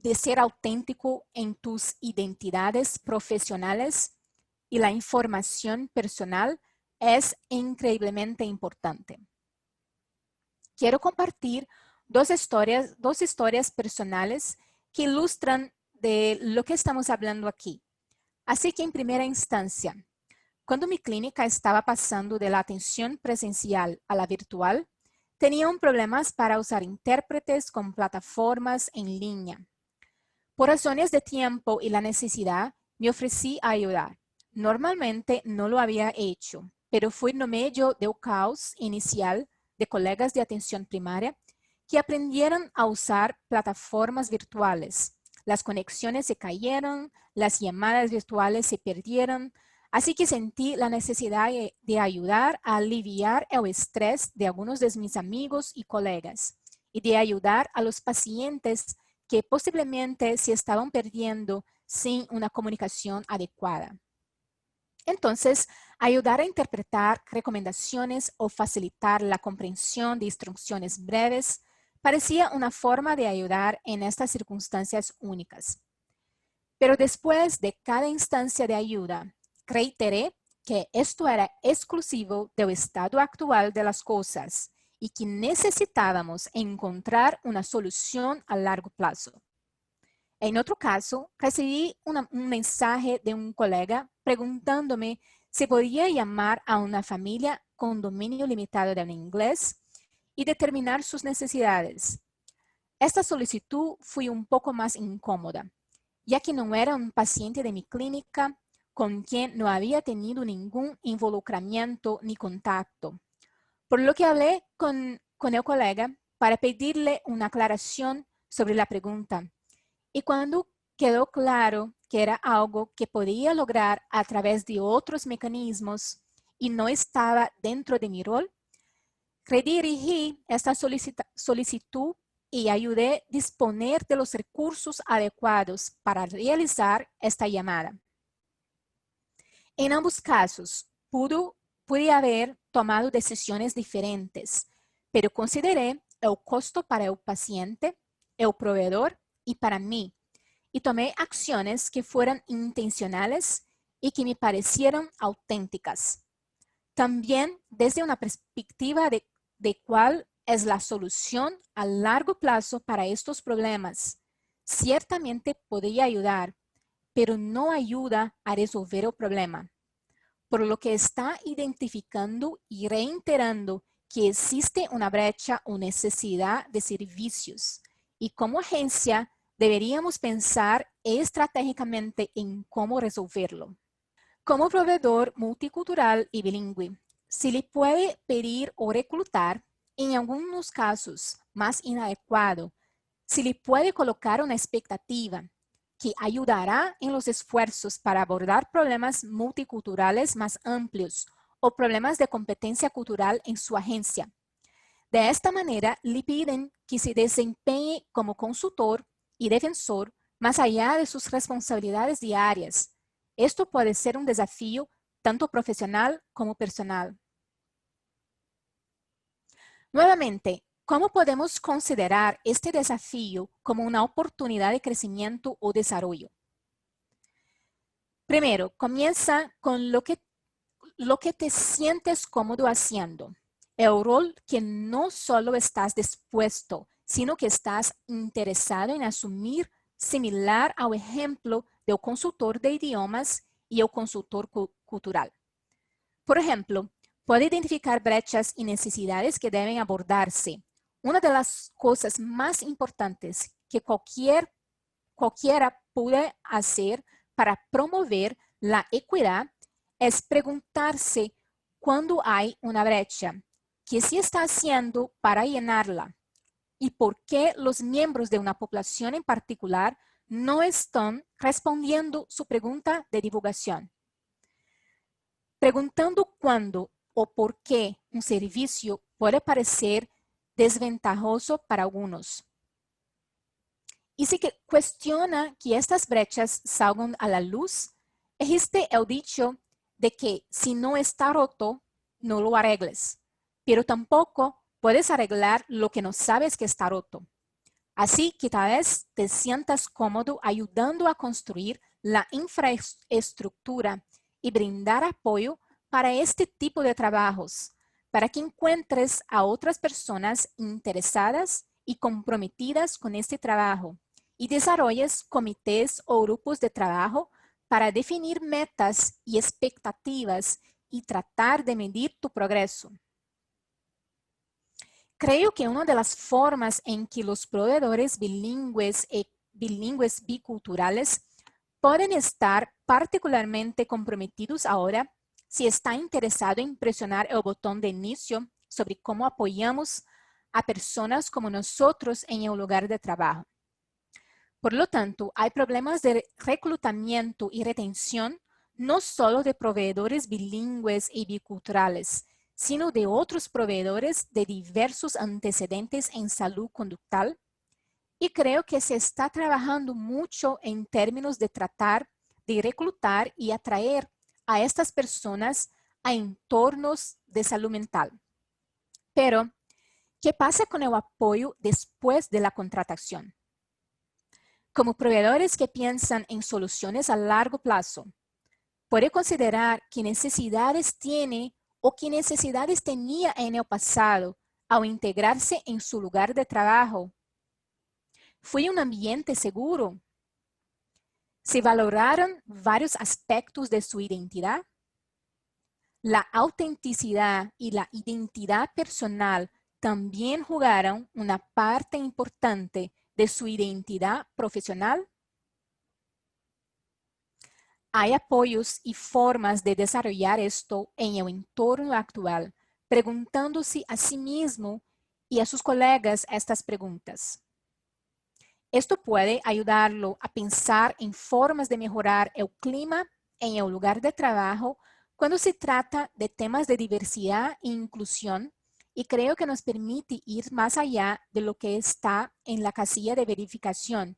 de ser auténtico en tus identidades profesionales y la información personal es increíblemente importante. Quiero compartir dos historias personales que ilustran de lo que estamos hablando aquí. Así que en primera instancia, cuando mi clínica estaba pasando de la atención presencial a la virtual, tenían problemas para usar intérpretes con plataformas en línea. Por razones de tiempo y la necesidad, me ofrecí a ayudar. Normalmente no lo había hecho, pero fue no medio del caos inicial de colegas de atención primaria que aprendieron a usar plataformas virtuales. Las conexiones se cayeron, las llamadas virtuales se perdieron, así que sentí la necesidad de ayudar a aliviar el estrés de algunos de mis amigos y colegas y de ayudar a los pacientes que posiblemente se estaban perdiendo sin una comunicación adecuada. Entonces, ayudar a interpretar recomendaciones o facilitar la comprensión de instrucciones breves parecía una forma de ayudar en estas circunstancias únicas. Pero después de cada instancia de ayuda, reiteré que esto era exclusivo del estado actual de las cosas y que necesitábamos encontrar una solución a largo plazo. En otro caso, recibí un mensaje de un colega preguntándome si podía llamar a una familia con dominio limitado del inglés y determinar sus necesidades. Esta solicitud fue un poco más incómoda, ya que no era un paciente de mi clínica con quien no había tenido ningún involucramiento ni contacto. Por lo que hablé con el colega para pedirle una aclaración sobre la pregunta. Y cuando quedó claro que era algo que podía lograr a través de otros mecanismos y no estaba dentro de mi rol, redirigí esta solicitud y ayudé a disponer de los recursos adecuados para realizar esta llamada. En ambos casos, pude haber tomado decisiones diferentes, pero consideré el costo para el paciente, el proveedor y para mí, y tomé acciones que fueran intencionales y que me parecieran auténticas. También desde una perspectiva de cuál es la solución a largo plazo para estos problemas. Ciertamente podría ayudar, pero no ayuda a resolver el problema, por lo que está identificando y reiterando que existe una brecha o necesidad de servicios y como agencia deberíamos pensar estratégicamente en cómo resolverlo. Como proveedor multicultural y bilingüe, se le puede pedir o reclutar, en algunos casos más inadecuado, se le puede colocar una expectativa que ayudará en los esfuerzos para abordar problemas multiculturales más amplios o problemas de competencia cultural en su agencia. De esta manera, le piden que se desempeñe como consultor y defensor más allá de sus responsabilidades diarias. Esto puede ser un desafío tanto profesional como personal. Nuevamente, ¿cómo podemos considerar este desafío como una oportunidad de crecimiento o desarrollo? Primero, comienza con lo que te sientes cómodo haciendo. El rol que no solo estás dispuesto, sino que estás interesado en asumir, similar al ejemplo del consultor de idiomas y el consultor cultural. Por ejemplo, puede identificar brechas y necesidades que deben abordarse. Una de las cosas más importantes que cualquiera puede hacer para promover la equidad es preguntarse cuándo hay una brecha, qué se está haciendo para llenarla y por qué los miembros de una población en particular no están respondiendo su pregunta de divulgación. Preguntando cuándo o por qué un servicio puede parecer desventajoso para algunos. Y si que cuestiona que estas brechas salgan a la luz, existe el dicho de que si no está roto, no lo arregles, pero tampoco puedes arreglar lo que no sabes que está roto. Así que tal vez te sientas cómodo ayudando a construir la infraestructura y brindar apoyo para este tipo de trabajos, para que encuentres a otras personas interesadas y comprometidas con este trabajo y desarrolles comités o grupos de trabajo para definir metas y expectativas y tratar de medir tu progreso. Creo que una de las formas en que los proveedores bilingües y bilingües biculturales pueden estar particularmente comprometidos ahora si está interesado en presionar el botón de inicio sobre cómo apoyamos a personas como nosotros en el lugar de trabajo. Por lo tanto, hay problemas de reclutamiento y retención no solo de proveedores bilingües y biculturales, sino de otros proveedores de diversos antecedentes en salud conductual. Y creo que se está trabajando mucho en términos de tratar de reclutar y atraer a estas personas a entornos de salud mental. Pero, ¿qué pasa con el apoyo después de la contratación? Como proveedores que piensan en soluciones a largo plazo, puede considerar qué necesidades tiene o qué necesidades tenía en el pasado al integrarse en su lugar de trabajo. ¿Fue un ambiente seguro? ¿Se valoraron varios aspectos de su identidad? La autenticidad y la identidad personal también jugaron una parte importante de su identidad profesional. Hay apoyos y formas de desarrollar esto en el entorno actual, preguntándose a sí mismo y a sus colegas estas preguntas. Esto puede ayudarlo a pensar en formas de mejorar el clima en el lugar de trabajo cuando se trata de temas de diversidad e inclusión, y creo que nos permite ir más allá de lo que está en la casilla de verificación.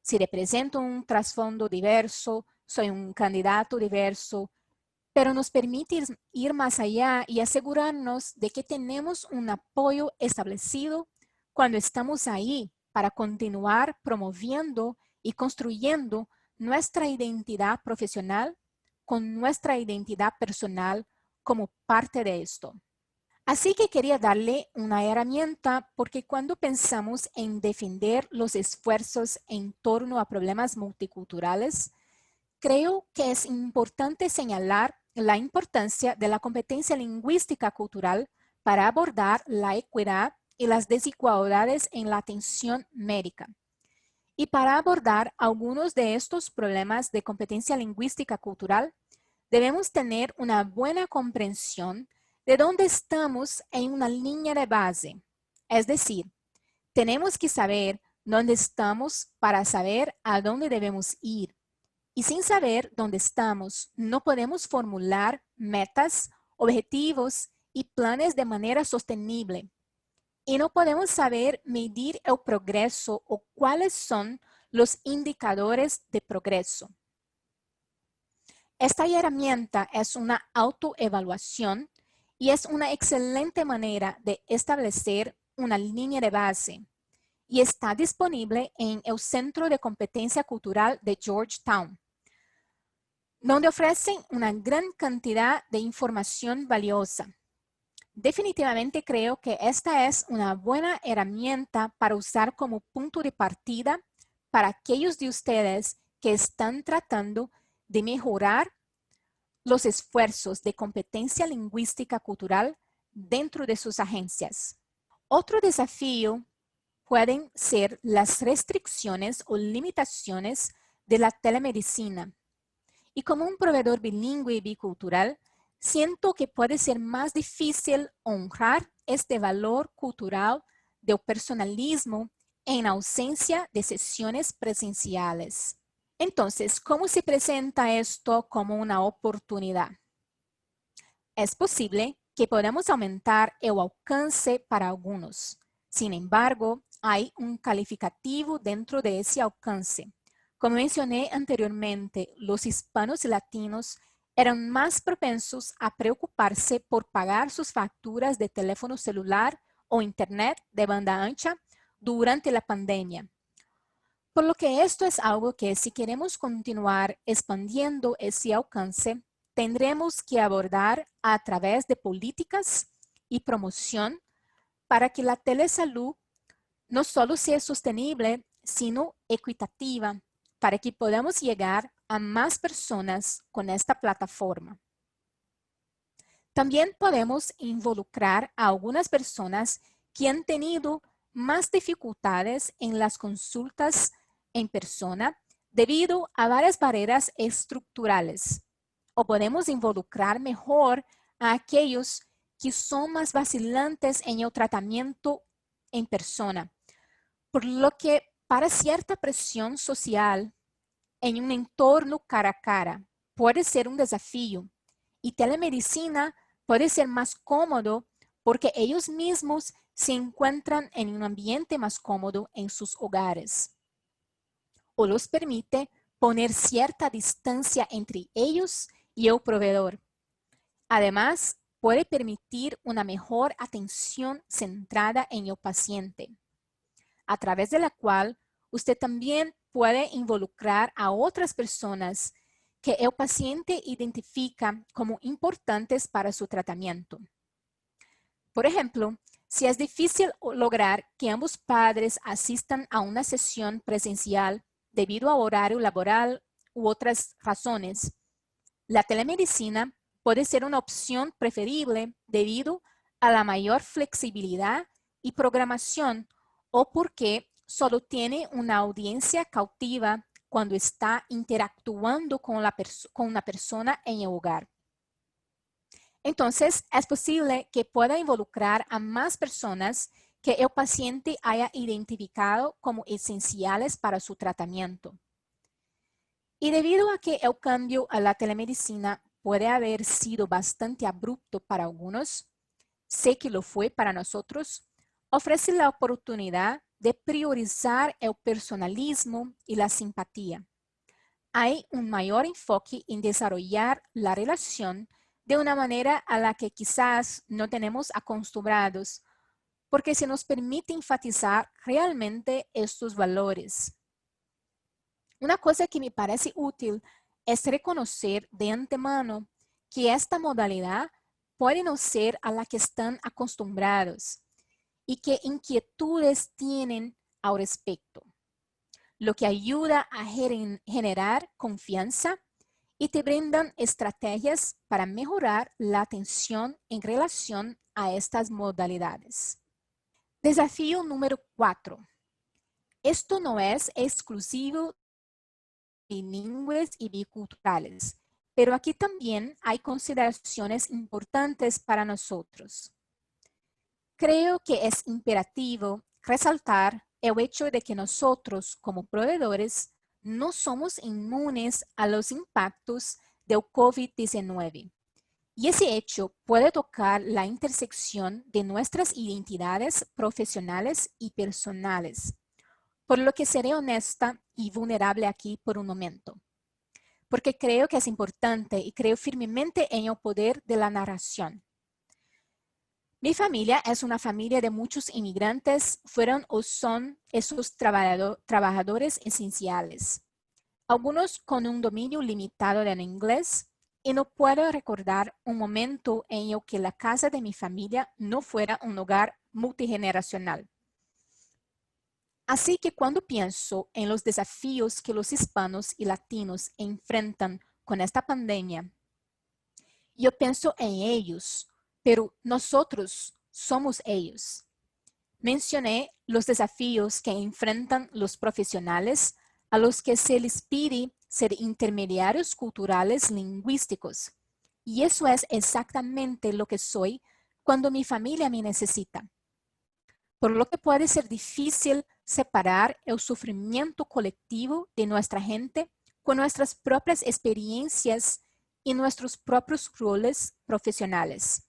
Si represento un trasfondo diverso, soy un candidato diverso, pero nos permite ir más allá y asegurarnos de que tenemos un apoyo establecido cuando estamos ahí para continuar promoviendo y construyendo nuestra identidad profesional con nuestra identidad personal como parte de esto. Así que quería darle una herramienta porque cuando pensamos en defender los esfuerzos en torno a problemas multiculturales, creo que es importante señalar la importancia de la competencia lingüística cultural para abordar la equidad y las desigualdades en la atención médica. Y para abordar algunos de estos problemas de competencia lingüística cultural, debemos tener una buena comprensión de dónde estamos en una línea de base. Es decir, tenemos que saber dónde estamos para saber a dónde debemos ir. Y sin saber dónde estamos, no podemos formular metas objetivos y planes de manera sostenible. Y no podemos saber medir el progreso o cuáles son los indicadores de progreso. Esta herramienta es una autoevaluación y es una excelente manera de establecer una línea de base y está disponible en el Centro de Competencia Cultural de Georgetown, donde ofrecen una gran cantidad de información valiosa. Definitivamente creo que esta es una buena herramienta para usar como punto de partida para aquellos de ustedes que están tratando de mejorar los esfuerzos de competencia lingüística cultural dentro de sus agencias. Otro desafío pueden ser las restricciones o limitaciones de la telemedicina. Y como un proveedor bilingüe y bicultural, siento que puede ser más difícil honrar este valor cultural del personalismo en ausencia de sesiones presenciales. Entonces, ¿cómo se presenta esto como una oportunidad? Es posible que podamos aumentar el alcance para algunos. Sin embargo, hay un calificativo dentro de ese alcance. Como mencioné anteriormente, los hispanos y latinos eran más propensos a preocuparse por pagar sus facturas de teléfono celular o internet de banda ancha durante la pandemia. Por lo que esto es algo que si queremos continuar expandiendo ese alcance, tendremos que abordar a través de políticas y promoción para que la telesalud no solo sea sostenible, sino equitativa, para que podamos llegar a más personas con esta plataforma. También podemos involucrar a algunas personas que han tenido más dificultades en las consultas en persona debido a varias barreras estructurales. O podemos involucrar mejor a aquellos que son más vacilantes en el tratamiento en persona, por lo que para cierta presión social en un entorno cara a cara puede ser un desafío y telemedicina puede ser más cómodo porque ellos mismos se encuentran en un ambiente más cómodo en sus hogares o los permite poner cierta distancia entre ellos y el proveedor. Además, puede permitir una mejor atención centrada en el paciente, a través de la cual usted también puede involucrar a otras personas que el paciente identifica como importantes para su tratamiento. Por ejemplo, si es difícil lograr que ambos padres asistan a una sesión presencial debido a horario laboral u otras razones, la telemedicina puede ser una opción preferible debido a la mayor flexibilidad y programación o porque solo tiene una audiencia cautiva cuando está interactuando con una persona en el hogar. Entonces, es posible que pueda involucrar a más personas que el paciente haya identificado como esenciales para su tratamiento. Y debido a que el cambio a la telemedicina puede haber sido bastante abrupto para algunos, sé que lo fue para nosotros, ofrece la oportunidad de priorizar el personalismo y la simpatía. Hay un mayor enfoque en desarrollar la relación de una manera a la que quizás no tenemos acostumbrados, porque se nos permite enfatizar realmente estos valores. Una cosa que me parece útil es reconocer de antemano que esta modalidad puede no ser a la que están acostumbrados y qué inquietudes tienen al respecto, lo que ayuda a generar confianza y te brindan estrategias para mejorar la atención en relación a estas modalidades. Desafío número 4. Esto no es exclusivo de bilingües y biculturales, pero aquí también hay consideraciones importantes para nosotros. Creo que es imperativo resaltar el hecho de que nosotros como proveedores no somos inmunes a los impactos del COVID-19 Y ese hecho puede tocar la intersección de nuestras identidades profesionales y personales, por lo que seré honesta y vulnerable aquí por un momento, porque creo que es importante y creo firmemente en el poder de la narración. Mi familia es una familia de muchos inmigrantes, fueron o son esos trabajadores esenciales, algunos con un dominio limitado del inglés, y no puedo recordar un momento en el que la casa de mi familia no fuera un hogar multigeneracional. Así que cuando pienso en los desafíos que los hispanos y latinos enfrentan con esta pandemia, yo pienso en ellos, pero nosotros somos ellos. Mencioné los desafíos que enfrentan los profesionales a los que se les pide ser intermediarios culturales lingüísticos. Y eso es exactamente lo que soy cuando mi familia me necesita. Por lo que puede ser difícil separar el sufrimiento colectivo de nuestra gente con nuestras propias experiencias y nuestros propios roles profesionales.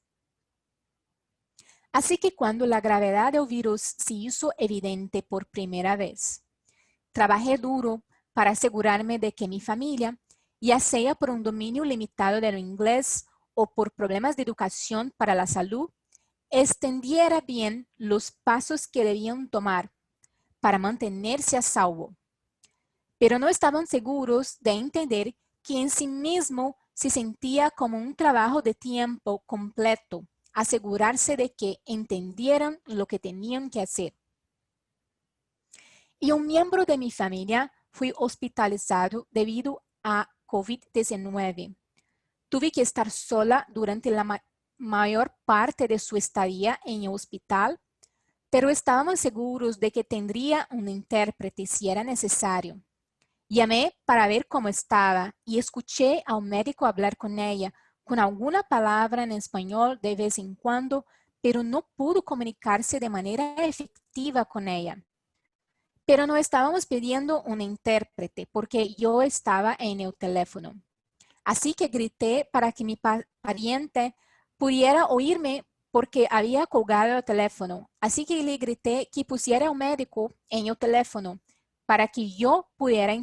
Así que cuando la gravedad del virus se hizo evidente por primera vez, trabajé duro para asegurarme de que mi familia, ya sea por un dominio limitado del inglés o por problemas de educación para la salud, extendiera bien los pasos que debían tomar para mantenerse a salvo. Pero no estaban seguros de entender que en sí mismo se sentía como un trabajo de tiempo completo, asegurarse de que entendieran lo que tenían que hacer. Y un miembro de mi familia fue hospitalizado debido a COVID-19. Tuve que estar sola durante la mayor parte de su estadía en el hospital, pero estábamos seguros de que tendría un intérprete si era necesario. Llamé para ver cómo estaba y escuché a un médico hablar con ella, con alguna palabra en español de vez en cuando, pero no pudo comunicarse de manera efectiva con ella. Pero no estábamos pidiendo un intérprete porque yo estaba en el teléfono. Así que grité para que mi pariente pudiera oírme porque había colgado el teléfono. Así que le grité que pusiera un médico en el teléfono para que yo pudiera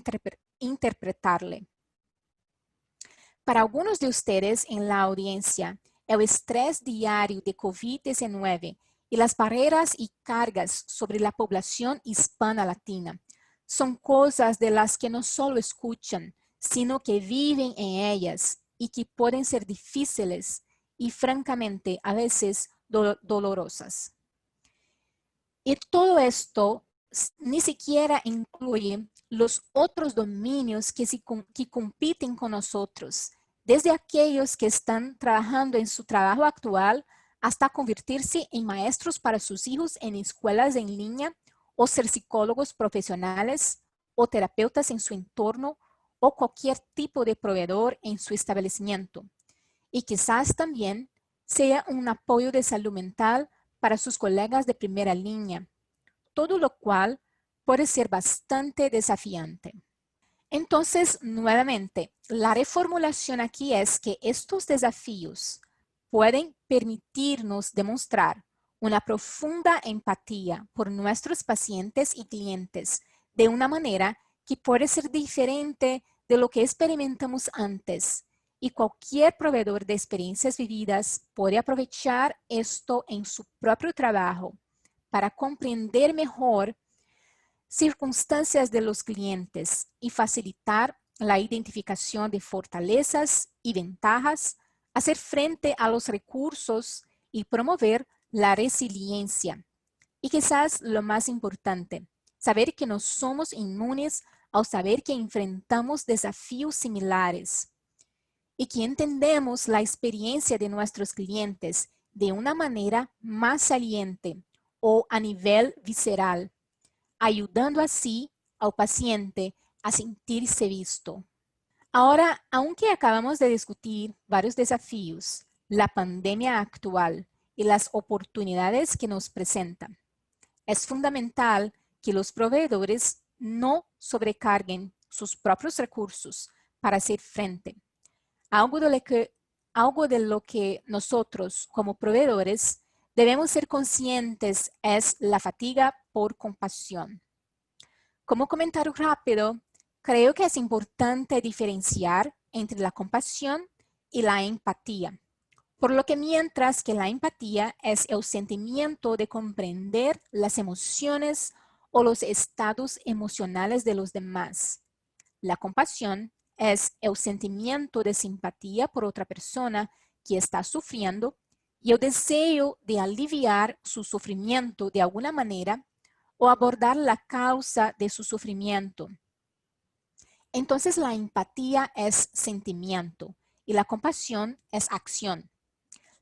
interpretarle. Para algunos de ustedes en la audiencia, el estrés diario de COVID-19 y las barreras y cargas sobre la población hispana latina son cosas de las que no solo escuchan, sino que viven en ellas y que pueden ser difíciles y francamente a veces dolorosas. Y todo esto ni siquiera incluye los otros dominios que compiten con nosotros, desde aquellos que están trabajando en su trabajo actual hasta convertirse en maestros para sus hijos en escuelas en línea o ser psicólogos profesionales o terapeutas en su entorno o cualquier tipo de proveedor en su establecimiento. Y quizás también sea un apoyo de salud mental para sus colegas de primera línea, todo lo cual puede ser bastante desafiante. Entonces, nuevamente, la reformulación aquí es que estos desafíos pueden permitirnos demostrar una profunda empatía por nuestros pacientes y clientes de una manera que puede ser diferente de lo que experimentamos antes, y cualquier proveedor de experiencias vividas puede aprovechar esto en su propio trabajo para comprender mejor circunstancias de los clientes y facilitar la identificación de fortalezas y ventajas, hacer frente a los recursos y promover la resiliencia. Y quizás lo más importante, saber que no somos inmunes al saber que enfrentamos desafíos similares y que entendemos la experiencia de nuestros clientes de una manera más saliente o a nivel visceral, ayudando así al paciente a sentirse visto. Ahora, aunque acabamos de discutir varios desafíos, la pandemia actual y las oportunidades que nos presentan, es fundamental que los proveedores no sobrecarguen sus propios recursos para hacer frente. Algo algo de lo que nosotros como proveedores debemos ser conscientes es la fatiga por compasión. Como comentario rápido, creo que es importante diferenciar entre la compasión y la empatía. Por lo que mientras que la empatía es el sentimiento de comprender las emociones o los estados emocionales de los demás, la compasión es el sentimiento de simpatía por otra persona que está sufriendo y el deseo de aliviar su sufrimiento de alguna manera o abordar la causa de su sufrimiento. Entonces la empatía es sentimiento y la compasión es acción.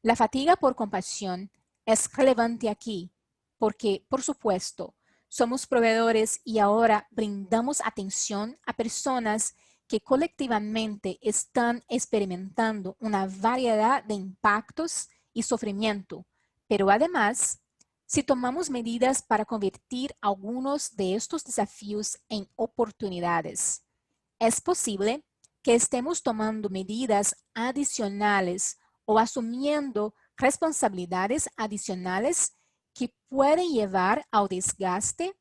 La fatiga por compasión es relevante aquí porque, por supuesto, somos proveedores y ahora brindamos atención a personas que colectivamente están experimentando una variedad de impactos y sufrimiento, pero además, si tomamos medidas para convertir algunos de estos desafíos en oportunidades, es posible que estemos tomando medidas adicionales o asumiendo responsabilidades adicionales que pueden llevar al desgaste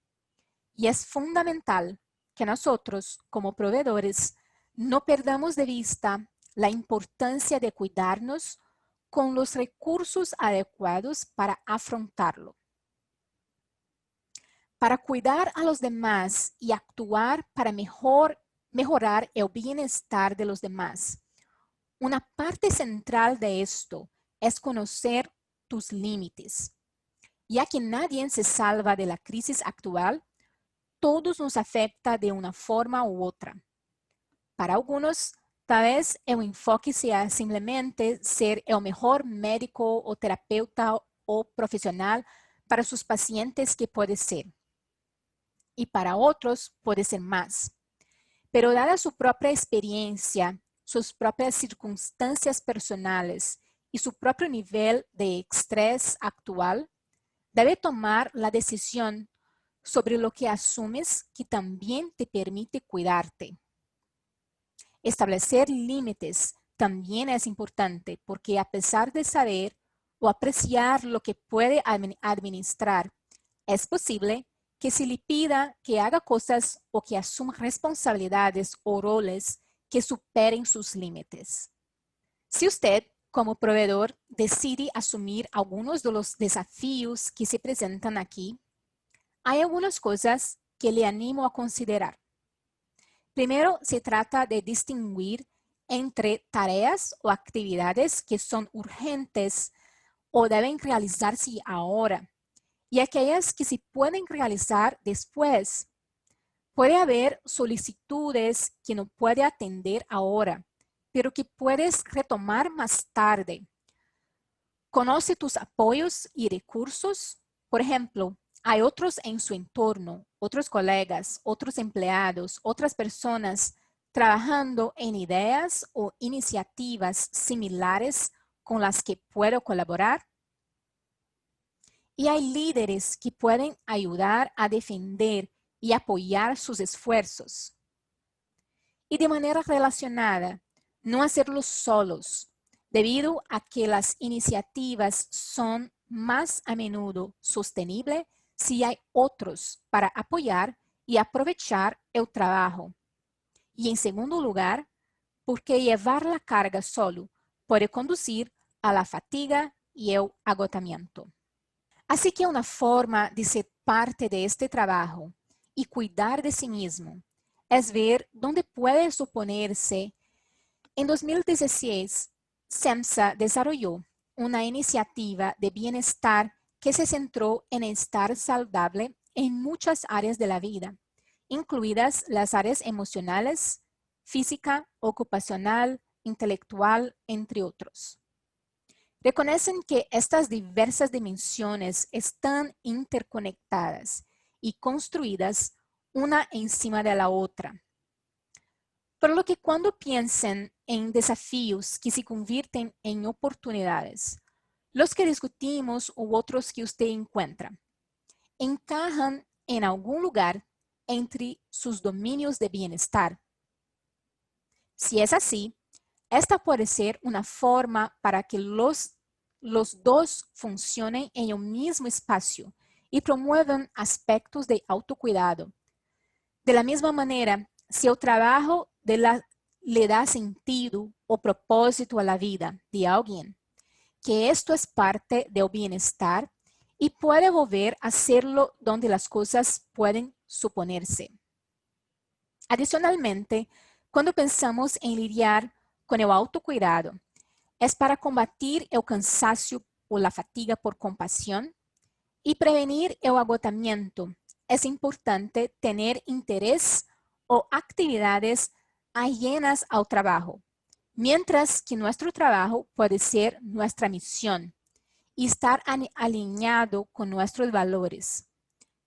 y es fundamental que nosotros como proveedores no perdamos de vista la importancia de cuidarnos con los recursos adecuados para afrontarlo. Para cuidar a los demás y actuar para mejorar el bienestar de los demás. Una parte central de esto es conocer tus límites. Ya que nadie se salva de la crisis actual, todos nos afecta de una forma u otra. Para algunos, tal vez el enfoque sea simplemente ser el mejor médico o terapeuta o profesional para sus pacientes que puede ser. Y para otros puede ser más. Pero dada su propia experiencia, sus propias circunstancias personales y su propio nivel de estrés actual, debe tomar la decisión sobre lo que asumes que también te permite cuidarte. Establecer límites también es importante porque a pesar de saber o apreciar lo que puede administrar, es posible que se le pida que haga cosas o que asuma responsabilidades o roles que superen sus límites. Si usted, como proveedor, decide asumir algunos de los desafíos que se presentan aquí, hay algunas cosas que le animo a considerar. Primero, se trata de distinguir entre tareas o actividades que son urgentes o deben realizarse ahora y aquellas que se pueden realizar después. Puede haber solicitudes que no puede atender ahora, pero que puedes retomar más tarde. Conoce tus apoyos y recursos. Por ejemplo, hay otros en su entorno, otros colegas, otros empleados, otras personas trabajando en ideas o iniciativas similares con las que puedo colaborar. Y hay líderes que pueden ayudar a defender y apoyar sus esfuerzos. Y de manera relacionada, no hacerlos solos, debido a que las iniciativas son más a menudo sostenibles si hay otros para apoyar y aprovechar el trabajo. Y en segundo lugar, porque llevar la carga solo puede conducir a la fatiga y el agotamiento. Así que una forma de ser parte de este trabajo y cuidar de sí mismo es ver dónde puede suponerse. En 2016, SEMSA desarrolló una iniciativa de bienestar que se centró en estar saludable en muchas áreas de la vida, incluidas las áreas emocionales, física, ocupacional, intelectual, entre otros. Reconocen que estas diversas dimensiones están interconectadas y construidas una encima de la otra. Por lo que cuando piensen en desafíos que se convierten en oportunidades, los que discutimos u otros que usted encuentra, encajan en algún lugar entre sus dominios de bienestar. Si es así, Esta puede ser una forma para que los dos funcionen en el mismo espacio y promuevan aspectos de autocuidado. De la misma manera, si el trabajo le da sentido o propósito a la vida de alguien, que esto es parte del bienestar y puede volver a hacerlo donde las cosas pueden suponerse. Adicionalmente, cuando pensamos en lidiar con el autocuidado, es para combatir el cansancio o la fatiga por compasión y prevenir el agotamiento. Es importante tener interés o actividades ajenas al trabajo, mientras que nuestro trabajo puede ser nuestra misión y estar alineado con nuestros valores.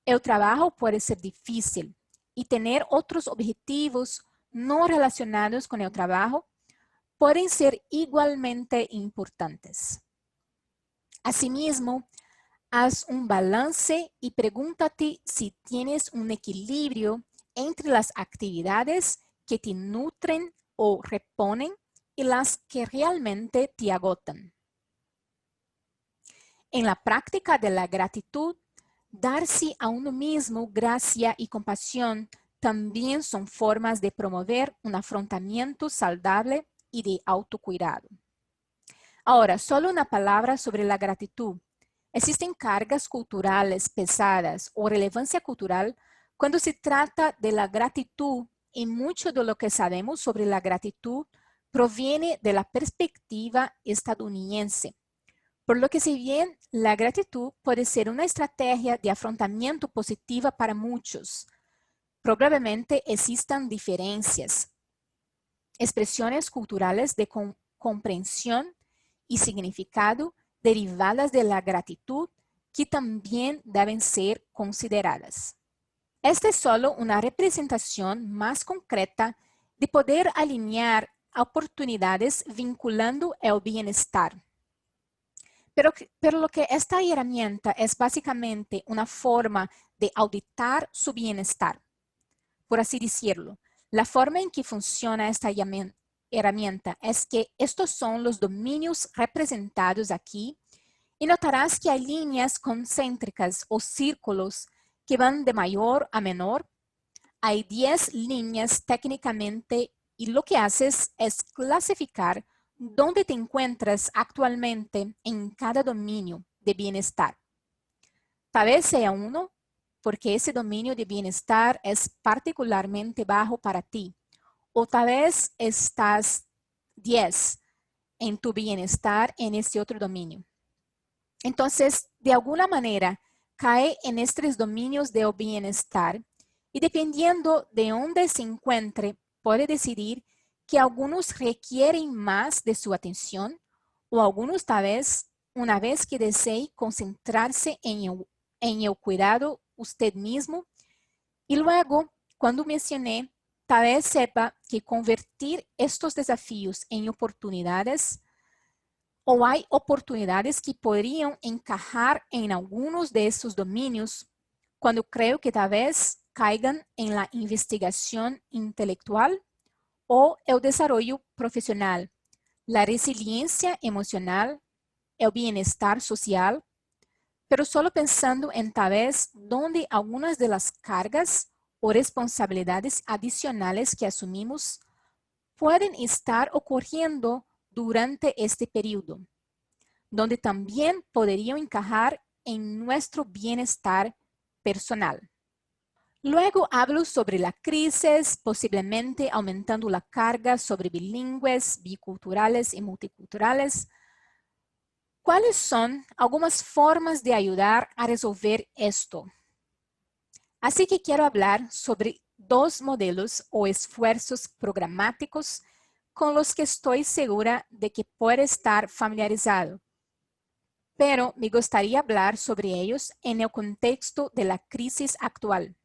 El trabajo puede ser difícil y tener otros objetivos no relacionados con el trabajo pueden ser igualmente importantes. Asimismo, haz un balance y pregúntate si tienes un equilibrio entre las actividades que te nutren o reponen y las que realmente te agotan. En la práctica de la gratitud, darse a uno mismo gracia y compasión también son formas de promover un afrontamiento saludable y de autocuidado. Ahora, solo una palabra sobre la gratitud. Existen cargas culturales pesadas o relevancia cultural cuando se trata de la gratitud y mucho de lo que sabemos sobre la gratitud proviene de la perspectiva estadounidense. Por lo que si bien la gratitud puede ser una estrategia de afrontamiento positiva para muchos, probablemente existan diferencias, expresiones culturales de comprensión y significado derivadas de la gratitud que también deben ser consideradas. Esta es solo una representación más concreta de poder alinear oportunidades vinculando el bienestar. Pero lo que esta herramienta es básicamente una forma de auditar su bienestar, por así decirlo. La forma en que funciona esta herramienta es que estos son los dominios representados aquí y notarás que hay líneas concéntricas o círculos que van de mayor a menor. Hay 10 líneas técnicamente y lo que haces es clasificar dónde te encuentras actualmente en cada dominio de bienestar. Tal vez sea uno, porque ese dominio de bienestar es particularmente bajo para ti. O tal vez estás 10 en tu bienestar en ese otro dominio. Entonces, de alguna manera, cae en estos dominios de bienestar y dependiendo de dónde se encuentre, puede decidir que algunos requieren más de su atención o algunos tal vez, una vez que desee concentrarse en el cuidado usted mismo. Y luego, cuando mencioné, tal vez sepa que convertir estos desafíos en oportunidades o hay oportunidades que podrían encajar en algunos de esos dominios cuando creo que tal vez caigan en la investigación intelectual o el desarrollo profesional, la resiliencia emocional, el bienestar social, pero solo pensando en tal vez donde algunas de las cargas o responsabilidades adicionales que asumimos pueden estar ocurriendo durante este periodo, donde también podrían encajar en nuestro bienestar personal. Luego hablo sobre la crisis, posiblemente aumentando la carga sobre bilingües, biculturales y multiculturales. ¿Cuáles son algunas formas de ayudar a resolver esto? Así que quiero hablar sobre dos modelos o esfuerzos programáticos con los que estoy segura de que puede estar familiarizado. Pero me gustaría hablar sobre ellos en el contexto de la crisis actual.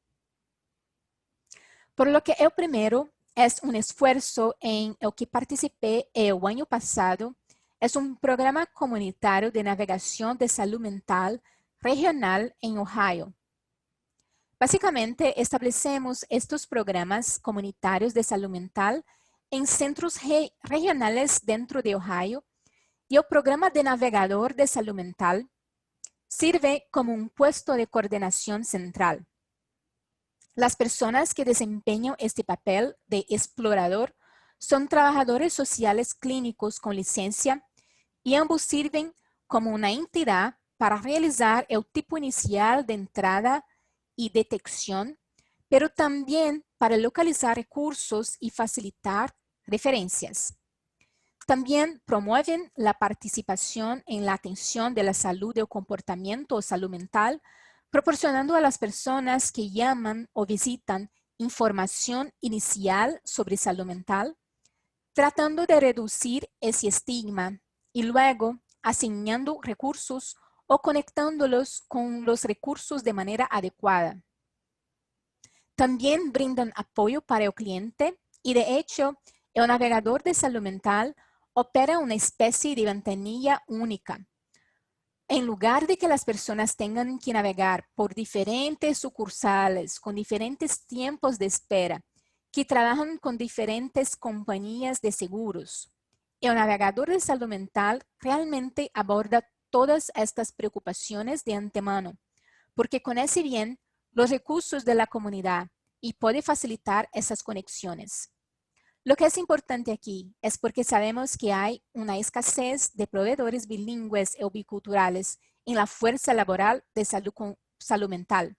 Por lo que el primero es un esfuerzo en el que participé el año pasado. Es un programa comunitario de navegación de salud mental regional en Ohio. Básicamente, establecemos estos programas comunitarios de salud mental en centros regionales dentro de Ohio y el programa de navegador de salud mental sirve como un puesto de coordinación central. Las personas que desempeñan este papel de explorador son trabajadores sociales clínicos con licencia y ambos sirven como una entidad para realizar el tipo inicial de entrada y detección, pero también para localizar recursos y facilitar referencias. También promueven la participación en la atención de la salud del comportamiento o salud mental, proporcionando a las personas que llaman o visitan información inicial sobre salud mental, tratando de reducir ese estigma y luego asignando recursos o conectándolos con los recursos de manera adecuada. También brindan apoyo para el cliente y, de hecho, el navegador de salud mental opera una especie de ventanilla única. En lugar de que las personas tengan que navegar por diferentes sucursales con diferentes tiempos de espera, que trabajan con diferentes compañías de seguros, el navegador de salud mental realmente aborda todas estas preocupaciones de antemano, porque conoce bien los recursos de la comunidad y puede facilitar esas conexiones. Lo que es importante aquí es porque sabemos que hay una escasez de proveedores bilingües o biculturales en la fuerza laboral de salud mental.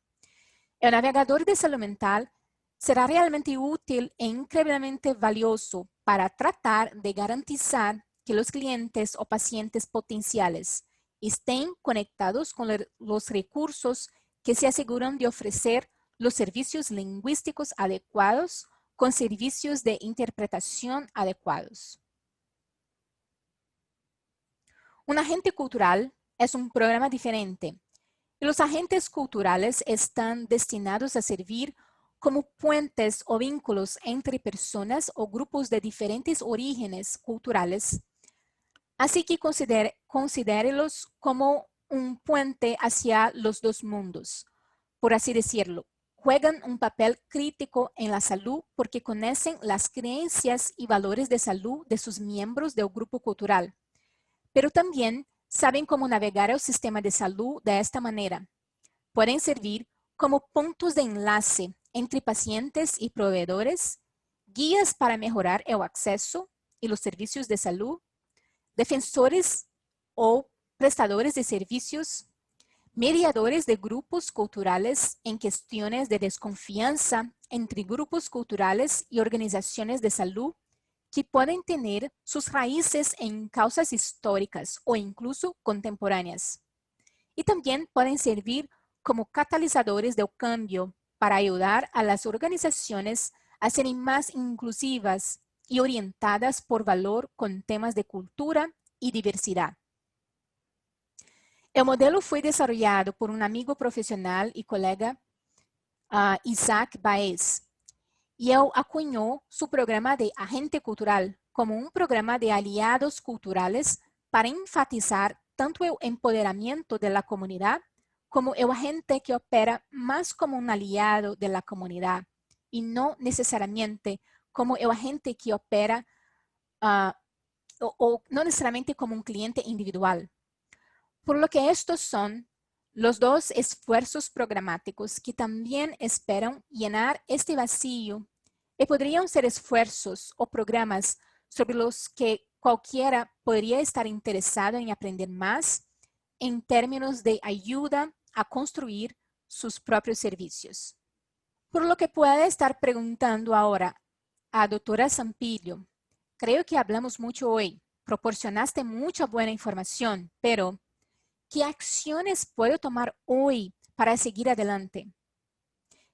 El navegador de salud mental será realmente útil e increíblemente valioso para tratar de garantizar que los clientes o pacientes potenciales estén conectados con los recursos que se aseguran de ofrecer los servicios lingüísticos adecuados con servicios de interpretación adecuados. Un agente cultural es un programa diferente. Los agentes culturales están destinados a servir como puentes o vínculos entre personas o grupos de diferentes orígenes culturales. Así que considérelos como un puente hacia los dos mundos, por así decirlo. Juegan un papel crítico en la salud porque conocen las creencias y valores de salud de sus miembros del grupo cultural, pero también saben cómo navegar el sistema de salud de esta manera. Pueden servir como puntos de enlace entre pacientes y proveedores, guías para mejorar el acceso y los servicios de salud, defensores o prestadores de servicios, mediadores de grupos culturales en cuestiones de desconfianza entre grupos culturales y organizaciones de salud que pueden tener sus raíces en causas históricas o incluso contemporáneas. Y también pueden servir como catalizadores del cambio para ayudar a las organizaciones a ser más inclusivas y orientadas por valor con temas de cultura y diversidad. El modelo fue desarrollado por un amigo profesional y colega, Isaac Baez, y él acuñó su programa de agente cultural como un programa de aliados culturales para enfatizar tanto el empoderamiento de la comunidad como el agente que opera más como un aliado de la comunidad y no necesariamente como el agente que opera o no necesariamente como un cliente individual. Por lo que estos son los dos esfuerzos programáticos que también esperan llenar este vacío y podrían ser esfuerzos o programas sobre los que cualquiera podría estar interesado en aprender más en términos de ayuda a construir sus propios servicios. Por lo que puede estar preguntando ahora a doctora Sampillo, creo que hablamos mucho hoy, proporcionaste mucha buena información, pero ¿qué acciones puedo tomar hoy para seguir adelante?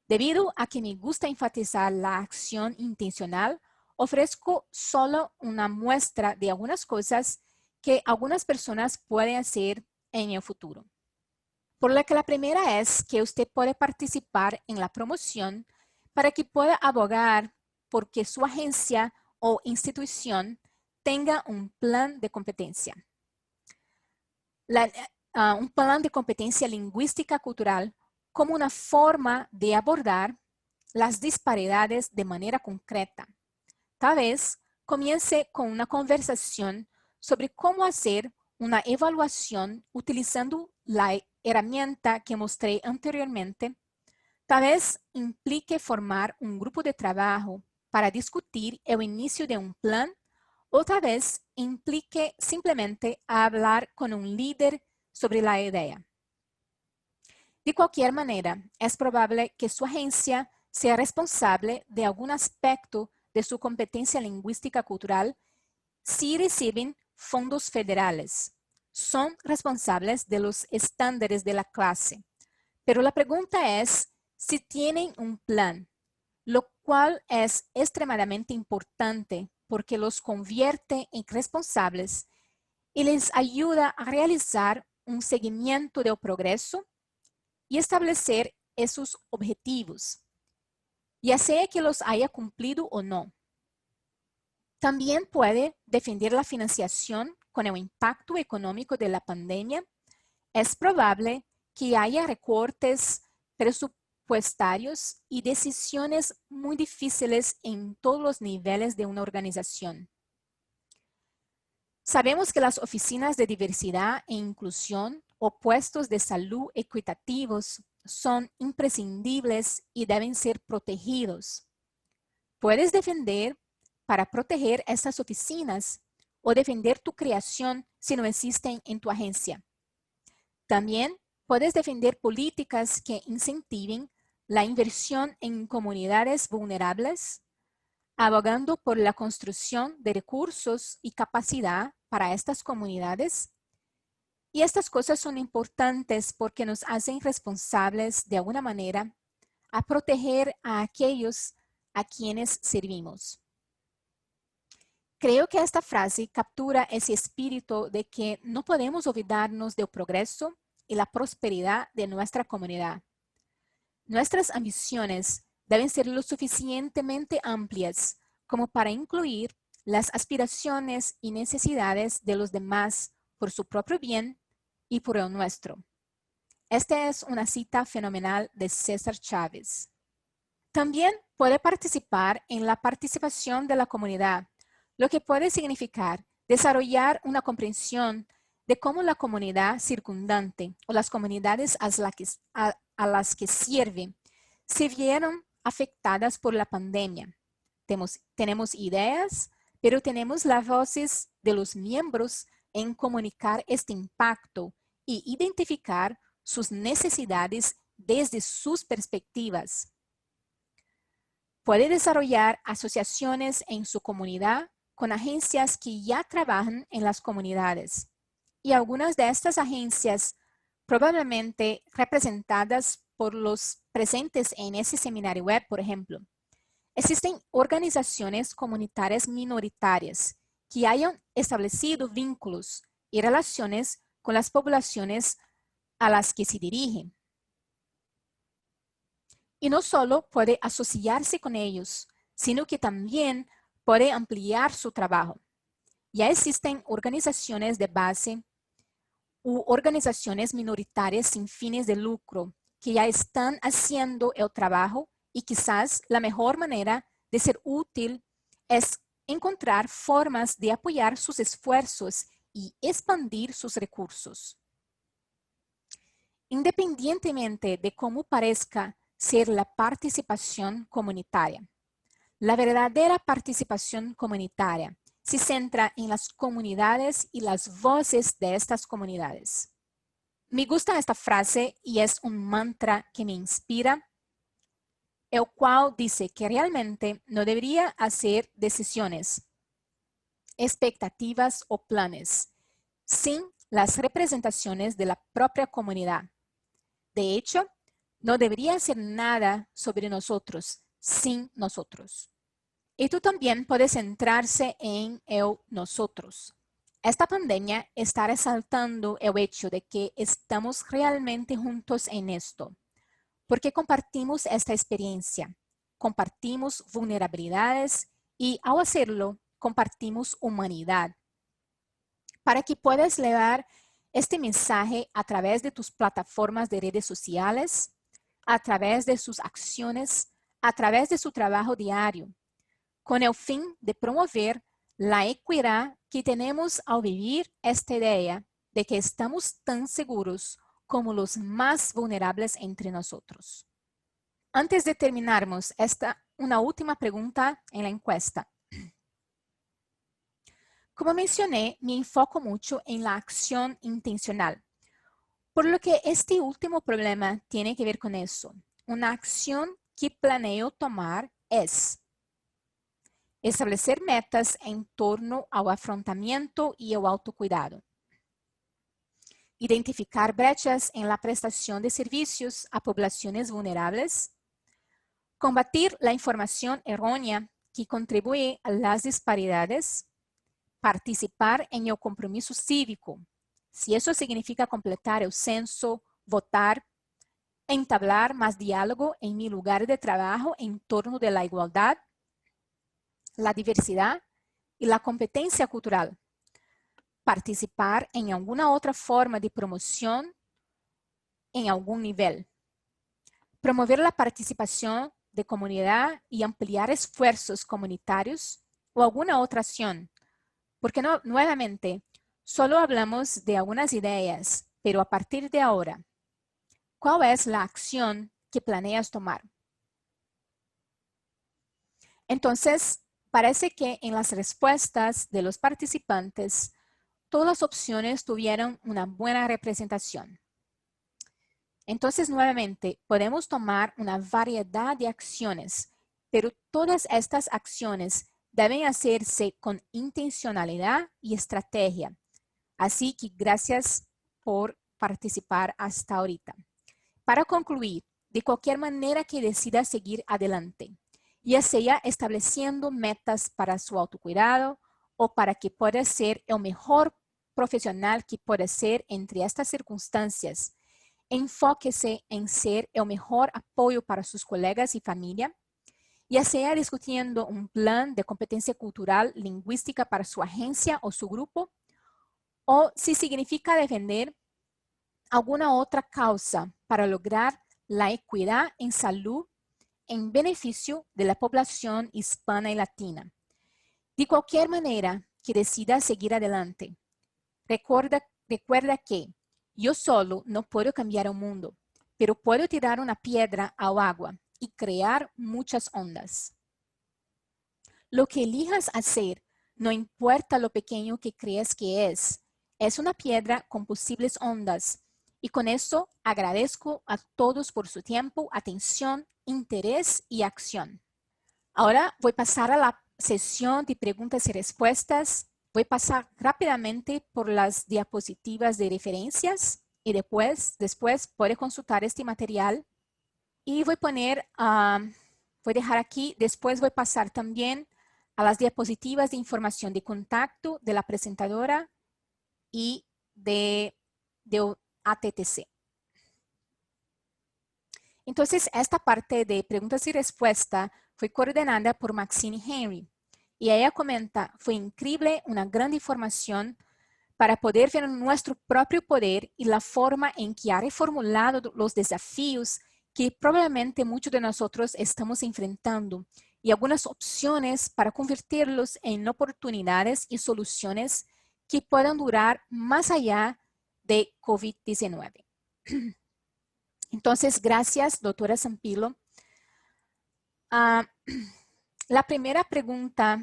Debido a que me gusta enfatizar la acción intencional, ofrezco solo una muestra de algunas cosas que algunas personas pueden hacer en el futuro. Por lo que la primera es que usted puede participar en la promoción para que pueda abogar por que su agencia o institución tenga un plan de competencia. Un plan de competencia lingüística cultural como una forma de abordar las disparidades de manera concreta, tal vez comience con una conversación sobre cómo hacer una evaluación utilizando la herramienta que mostré anteriormente. Tal vez implique formar un grupo de trabajo para discutir el inicio de un plan, o tal vez implique simplemente hablar con un líder sobre la idea. De cualquier manera, es probable que su agencia sea responsable de algún aspecto de su competencia lingüística cultural si reciben fondos federales. Son responsables de los estándares de la clase. Pero la pregunta es si tienen un plan, lo cual es extremadamente importante porque los convierte en responsables y les ayuda a realizar un seguimiento del progreso y establecer esos objetivos, ya sea que los haya cumplido o no. También puede defender la financiación con el impacto económico de la pandemia. Es probable que haya recortes presupuestarios y decisiones muy difíciles en todos los niveles de una organización. Sabemos que las oficinas de diversidad e inclusión o puestos de salud equitativos son imprescindibles y deben ser protegidos. Puedes defender para proteger estas oficinas o defender tu creación si no existen en tu agencia. También puedes defender políticas que incentiven la inversión en comunidades vulnerables, abogando por la construcción de recursos y capacidad para estas comunidades. Y estas cosas son importantes porque nos hacen responsables de alguna manera a proteger a aquellos a quienes servimos. Creo que esta frase captura ese espíritu de que no podemos olvidarnos del progreso y la prosperidad de nuestra comunidad. Nuestras ambiciones deben ser lo suficientemente amplias como para incluir las aspiraciones y necesidades de los demás por su propio bien y por el nuestro. Esta es una cita fenomenal de César Chávez. También puede participar en la participación de la comunidad, lo que puede significar desarrollar una comprensión de cómo la comunidad circundante o las comunidades a las que sirve se vieron afectadas por la pandemia. Tenemos ideas, pero tenemos las voces de los miembros en comunicar este impacto y identificar sus necesidades desde sus perspectivas. Puede desarrollar asociaciones en su comunidad con agencias que ya trabajan en las comunidades. Y algunas de estas agencias, probablemente representadas por los presentes en ese seminario web, por ejemplo. Existen organizaciones comunitarias minoritarias que hayan establecido vínculos y relaciones con las poblaciones a las que se dirigen. Y no solo puede asociarse con ellos, sino que también puede ampliar su trabajo. Ya existen organizaciones de base u organizaciones minoritarias sin fines de lucro que ya están haciendo el trabajo y quizás la mejor manera de ser útil es encontrar formas de apoyar sus esfuerzos y expandir sus recursos. Independientemente de cómo parezca ser la participación comunitaria, la verdadera participación comunitaria se centra en las comunidades y las voces de estas comunidades. Me gusta esta frase y es un mantra que me inspira, el cual dice que realmente no debería hacer decisiones, expectativas o planes sin las representaciones de la propia comunidad. De hecho, no debería hacer nada sobre nosotros sin nosotros. Esto también puede centrarse en el nosotros. Esta pandemia está resaltando el hecho de que estamos realmente juntos en esto, porque compartimos esta experiencia, compartimos vulnerabilidades y al hacerlo, compartimos humanidad. Para que puedas llevar este mensaje a través de tus plataformas de redes sociales, a través de sus acciones, a través de su trabajo diario, con el fin de promover la equidad que tenemos al vivir esta idea de que estamos tan seguros como los más vulnerables entre nosotros. Antes de terminarmos, una última pregunta en la encuesta. Como mencioné, me enfoco mucho en la acción intencional, por lo que este último problema tiene que ver con eso. Una acción que planeo tomar es establecer metas en torno al afrontamiento y el autocuidado. Identificar brechas en la prestación de servicios a poblaciones vulnerables. Combatir la información errónea que contribuye a las disparidades. Participar en el compromiso cívico. Si eso significa completar el censo, votar, entablar más diálogo en mi lugar de trabajo en torno de la igualdad, la diversidad y la competencia cultural. Participar en alguna otra forma de promoción en algún nivel. Promover la participación de comunidad y ampliar esfuerzos comunitarios o alguna otra acción. Porque no, nuevamente, solo hablamos de algunas ideas, pero a partir de ahora, ¿cuál es la acción que planeas tomar? Entonces, parece que en las respuestas de los participantes, todas las opciones tuvieron una buena representación. Entonces, nuevamente, podemos tomar una variedad de acciones, pero todas estas acciones deben hacerse con intencionalidad y estrategia. Así que gracias por participar hasta ahorita. Para concluir, de cualquier manera que decida seguir adelante, ya sea estableciendo metas para su autocuidado o para que pueda ser el mejor profesional que pueda ser entre estas circunstancias, enfóquese en ser el mejor apoyo para sus colegas y familia, ya sea discutiendo un plan de competencia cultural lingüística para su agencia o su grupo, o si significa defender alguna otra causa para lograr la equidad en salud en beneficio de la población hispana y latina. De cualquier manera que decida seguir adelante, recuerda que yo solo no puedo cambiar el mundo, pero puedo tirar una piedra al agua y crear muchas ondas. Lo que elijas hacer, no importa lo pequeño que creas que es una piedra con posibles ondas. Y con eso agradezco a todos por su tiempo, atención, interés y acción. Ahora voy a pasar a la sesión de preguntas y respuestas. Voy a pasar rápidamente por las diapositivas de referencias y después puede consultar este material. Y voy a dejar aquí, después voy a pasar también a las diapositivas de información de contacto de la presentadora y de ATTC. Entonces, esta parte de preguntas y respuestas fue coordinada por Maxine Henry. Y ella comenta, fue increíble, una gran información para poder ver nuestro propio poder y la forma en que ha reformulado los desafíos que probablemente muchos de nosotros estamos enfrentando y algunas opciones para convertirlos en oportunidades y soluciones que puedan durar más allá de COVID-19. Entonces, gracias, doctora Sampilo. La primera pregunta,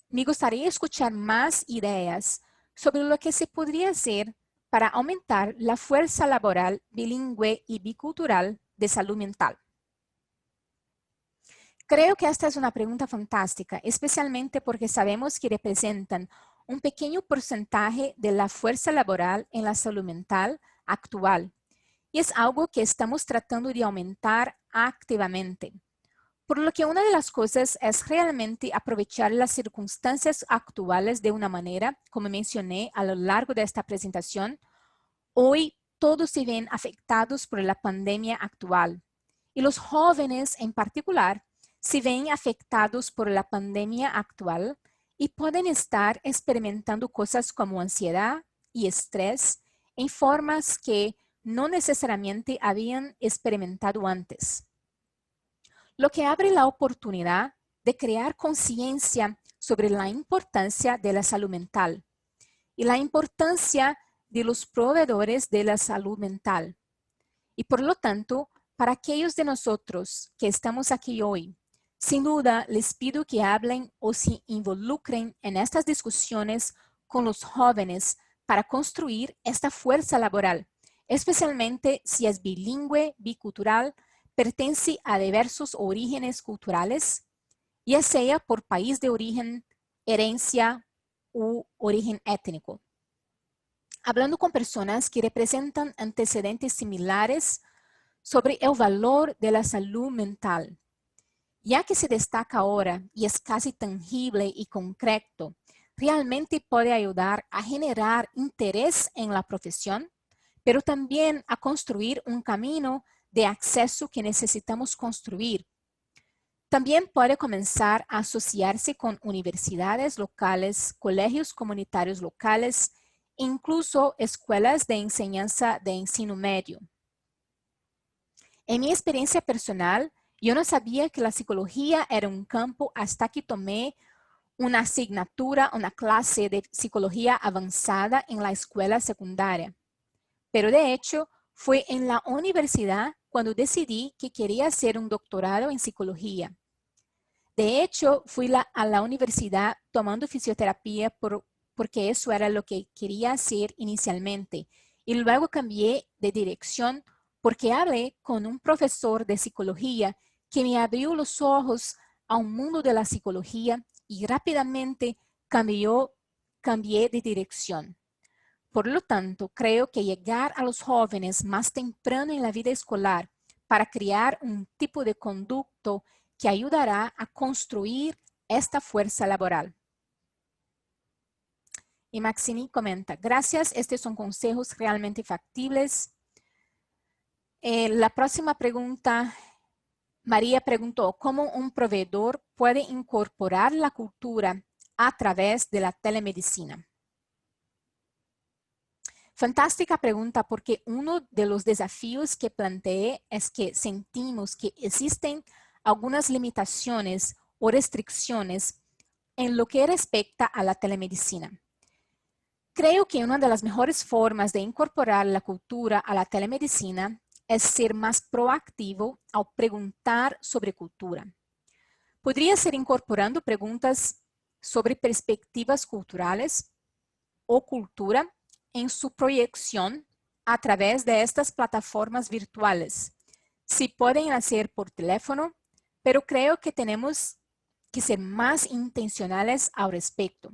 me gustaría escuchar más ideas sobre lo que se podría hacer para aumentar la fuerza laboral bilingüe y bicultural de salud mental. Creo que esta es una pregunta fantástica, especialmente porque sabemos que representan un pequeño porcentaje de la fuerza laboral en la salud mental actual. Y es algo que estamos tratando de aumentar activamente. Por lo que una de las cosas es realmente aprovechar las circunstancias actuales de una manera, como mencioné a lo largo de esta presentación. Hoy todos se ven afectados por la pandemia actual y los jóvenes en particular se ven afectados por la pandemia actual y pueden estar experimentando cosas como ansiedad y estrés en formas que no necesariamente habían experimentado antes. Lo que abre la oportunidad de crear conciencia sobre la importancia de la salud mental y la importancia de los proveedores de la salud mental. Y por lo tanto, para aquellos de nosotros que estamos aquí hoy, sin duda les pido que hablen o se involucren en estas discusiones con los jóvenes para construir esta fuerza laboral, especialmente si es bilingüe, bicultural, pertenece a diversos orígenes culturales, ya sea por país de origen, herencia u origen étnico. Hablando con personas que representan antecedentes similares sobre el valor de la salud mental, ya que se destaca ahora y es casi tangible y concreto, realmente puede ayudar a generar interés en la profesión, pero también a construir un camino de acceso que necesitamos construir. También puede comenzar a asociarse con universidades locales, colegios comunitarios locales, incluso escuelas de enseñanza de ensino medio. En mi experiencia personal, yo no sabía que la psicología era un campo hasta que tomé una asignatura, una clase de psicología avanzada en la escuela secundaria. Pero de hecho, fue en la universidad cuando decidí que quería hacer un doctorado en psicología. De hecho, fui a la universidad tomando fisioterapia porque eso era lo que quería hacer inicialmente. Y luego cambié de dirección porque hablé con un profesor de psicología que me abrió los ojos a un mundo de la psicología y rápidamente cambié de dirección. Por lo tanto, creo que llegar a los jóvenes más temprano en la vida escolar para crear un tipo de conducto que ayudará a construir esta fuerza laboral. Y Maxine comenta, gracias, estos son consejos realmente factibles. La próxima pregunta, María preguntó, ¿cómo un proveedor puede incorporar la cultura a través de la telemedicina? Fantástica pregunta, porque uno de los desafíos que planteé es que sentimos que existen algunas limitaciones o restricciones en lo que respecta a la telemedicina. Creo que una de las mejores formas de incorporar la cultura a la telemedicina es ser más proactivo al preguntar sobre cultura. Podría ser incorporando preguntas sobre perspectivas culturales o cultura en su proyección a través de estas plataformas virtuales. Sí pueden hacer por teléfono, pero creo que tenemos que ser más intencionales al respecto.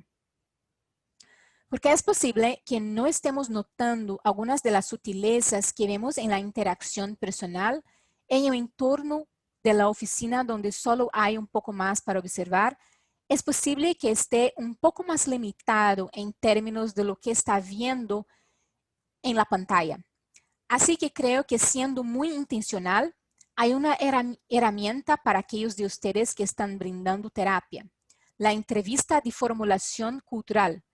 Porque es posible que no estemos notando algunas de las sutilezas que vemos en la interacción personal en el entorno de la oficina donde solo hay un poco más para observar. Es posible que esté un poco más limitado en términos de lo que está viendo en la pantalla. Así que creo que siendo muy intencional, hay una herramienta para aquellos de ustedes que están brindando terapia, la entrevista de formulación cultural,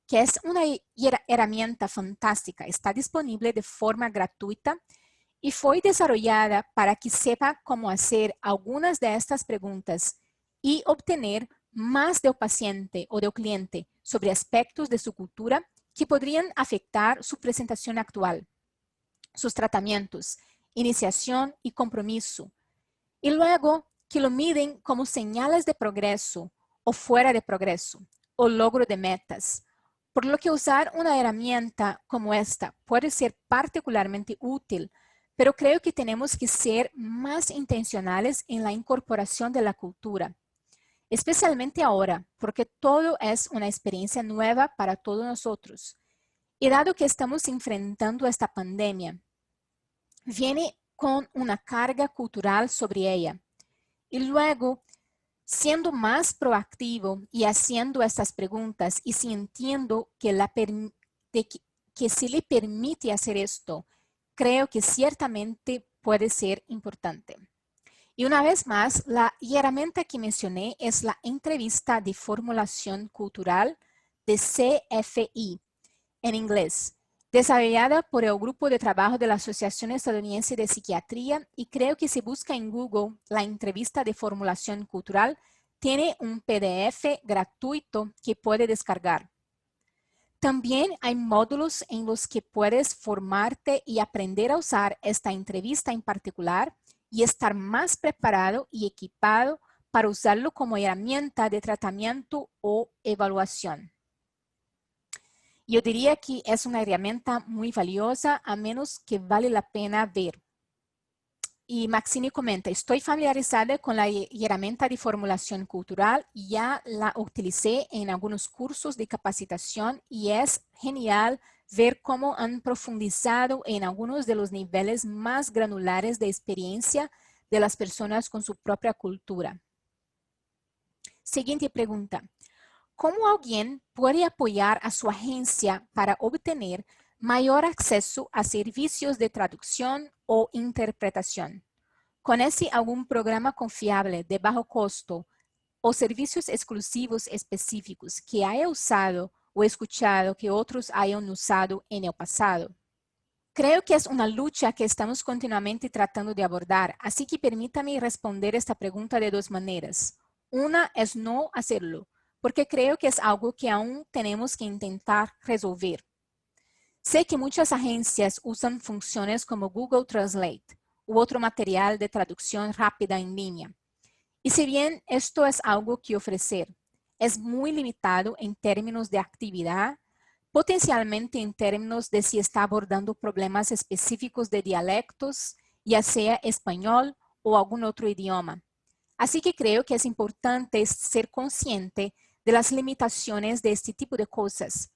que es una herramienta fantástica. Está disponible de forma gratuita y fue desarrollada para que sepa cómo hacer algunas de estas preguntas y obtener más del paciente o del cliente sobre aspectos de su cultura que podrían afectar su presentación actual, sus tratamientos, iniciación y compromiso. Y luego que lo miden como señales de progreso o fuera de progreso o logro de metas. Por lo que usar una herramienta como esta puede ser particularmente útil, pero creo que tenemos que ser más intencionales en la incorporación de la cultura, especialmente ahora, porque todo es una experiencia nueva para todos nosotros. Y dado que estamos enfrentando esta pandemia, viene con una carga cultural sobre ella. Y luego, siendo más proactivo y haciendo estas preguntas y sintiendo que se le permite hacer esto, creo que ciertamente puede ser importante. Y una vez más, la herramienta que mencioné es la entrevista de formulación cultural de CFI en inglés, desarrollada por el grupo de trabajo de la Asociación Estadounidense de Psiquiatría, y creo que si busca en Google la entrevista de formulación cultural, tiene un PDF gratuito que puede descargar. También hay módulos en los que puedes formarte y aprender a usar esta entrevista en particular y estar más preparado y equipado para usarlo como herramienta de tratamiento o evaluación. Yo diría que es una herramienta muy valiosa, a menos que vale la pena ver. Y Maxine comenta, estoy familiarizada con la herramienta de formulación cultural y ya la utilicé en algunos cursos de capacitación y es genial ver cómo han profundizado en algunos de los niveles más granulares de experiencia de las personas con su propia cultura. Siguiente pregunta. ¿Cómo alguien puede apoyar a su agencia para obtener mayor acceso a servicios de traducción o interpretación? ¿Conoce algún programa confiable de bajo costo o servicios exclusivos específicos que haya usado o escuchado que otros hayan usado en el pasado? Creo que es una lucha que estamos continuamente tratando de abordar, así que permítame responder esta pregunta de dos maneras. Una es no hacerlo, porque creo que es algo que aún tenemos que intentar resolver. Sé que muchas agencias usan funciones como Google Translate u otro material de traducción rápida en línea. Y si bien esto es algo que ofrecer, es muy limitado en términos de actividad, potencialmente en términos de si está abordando problemas específicos de dialectos, ya sea español o algún otro idioma. Así que creo que es importante ser consciente de las limitaciones de este tipo de cosas.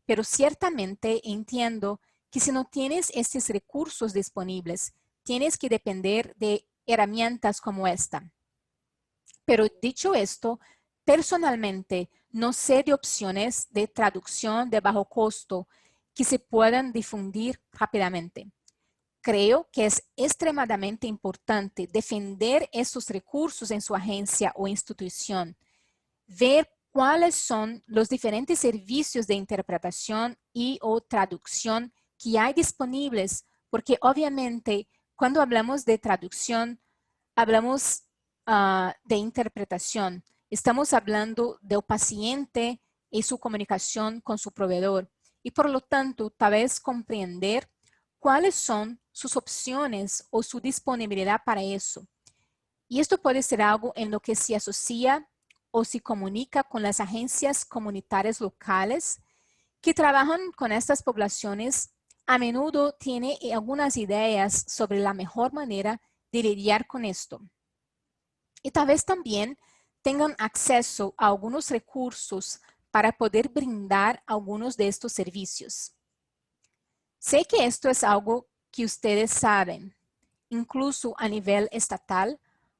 Pero ciertamente entiendo que si no tienes estos recursos disponibles, tienes que depender de herramientas como esta. Pero dicho esto, personalmente no sé de opciones de traducción de bajo costo que se puedan difundir rápidamente. Creo que es extremadamente importante defender estos recursos en su agencia o institución, ver cuáles son los diferentes servicios de interpretación y o traducción que hay disponibles, porque obviamente cuando hablamos de traducción, hablamos de interpretación. Estamos hablando del paciente y su comunicación con su proveedor. Y por lo tanto, tal vez comprender cuáles son sus opciones o su disponibilidad para eso. Y esto puede ser algo en lo que se asocia o se comunica con las agencias comunitarias locales que trabajan con estas poblaciones. A menudo tiene algunas ideas sobre la mejor manera de lidiar con esto. Y tal vez también tengan acceso a algunos recursos para poder brindar algunos de estos servicios. Sé que esto es algo que ustedes saben, incluso a nivel estatal,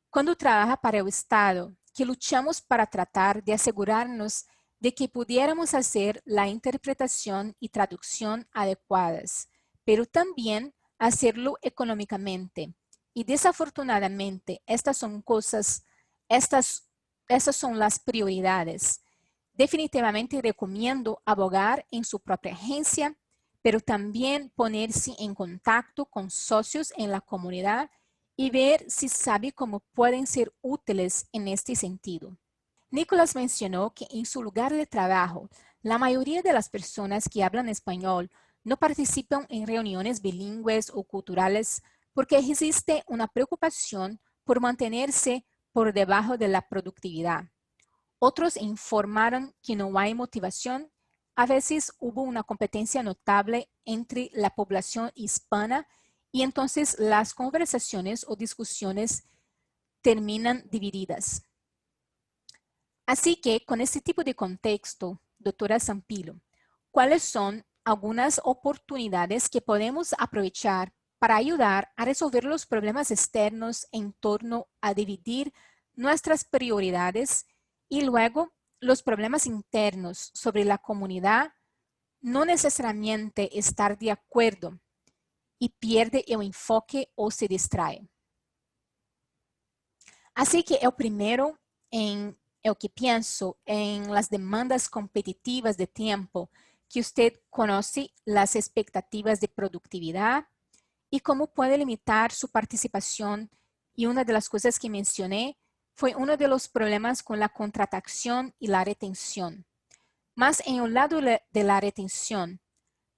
cuando trabaja para el Estado, que luchamos para tratar de asegurarnos de que pudiéramos hacer la interpretación y traducción adecuadas, pero también hacerlo económicamente. Y desafortunadamente, estas son las prioridades. Definitivamente recomiendo abogar en su propia agencia, pero también ponerse en contacto con socios en la comunidad y ver si sabe cómo pueden ser útiles en este sentido. Nicolás mencionó que en su lugar de trabajo, la mayoría de las personas que hablan español no participan en reuniones bilingües o culturales porque existe una preocupación por mantenerse por debajo de la productividad. Otros informaron que no hay motivación. A veces hubo una competencia notable entre la población hispana y entonces las conversaciones o discusiones terminan divididas. Así que con este tipo de contexto, doctora Zampilo, ¿cuáles son algunas oportunidades que podemos aprovechar para ayudar a resolver los problemas externos en torno a dividir nuestras prioridades y luego los problemas internos sobre la comunidad, no necesariamente estar de acuerdo y pierde el enfoque o se distrae? Así que el primero en el que pienso en las demandas competitivas de tiempo, que usted conoce las expectativas de productividad y cómo puede limitar su participación. Y una de las cosas que mencioné fue uno de los problemas con la contratación y la retención. Más en el lado de la retención,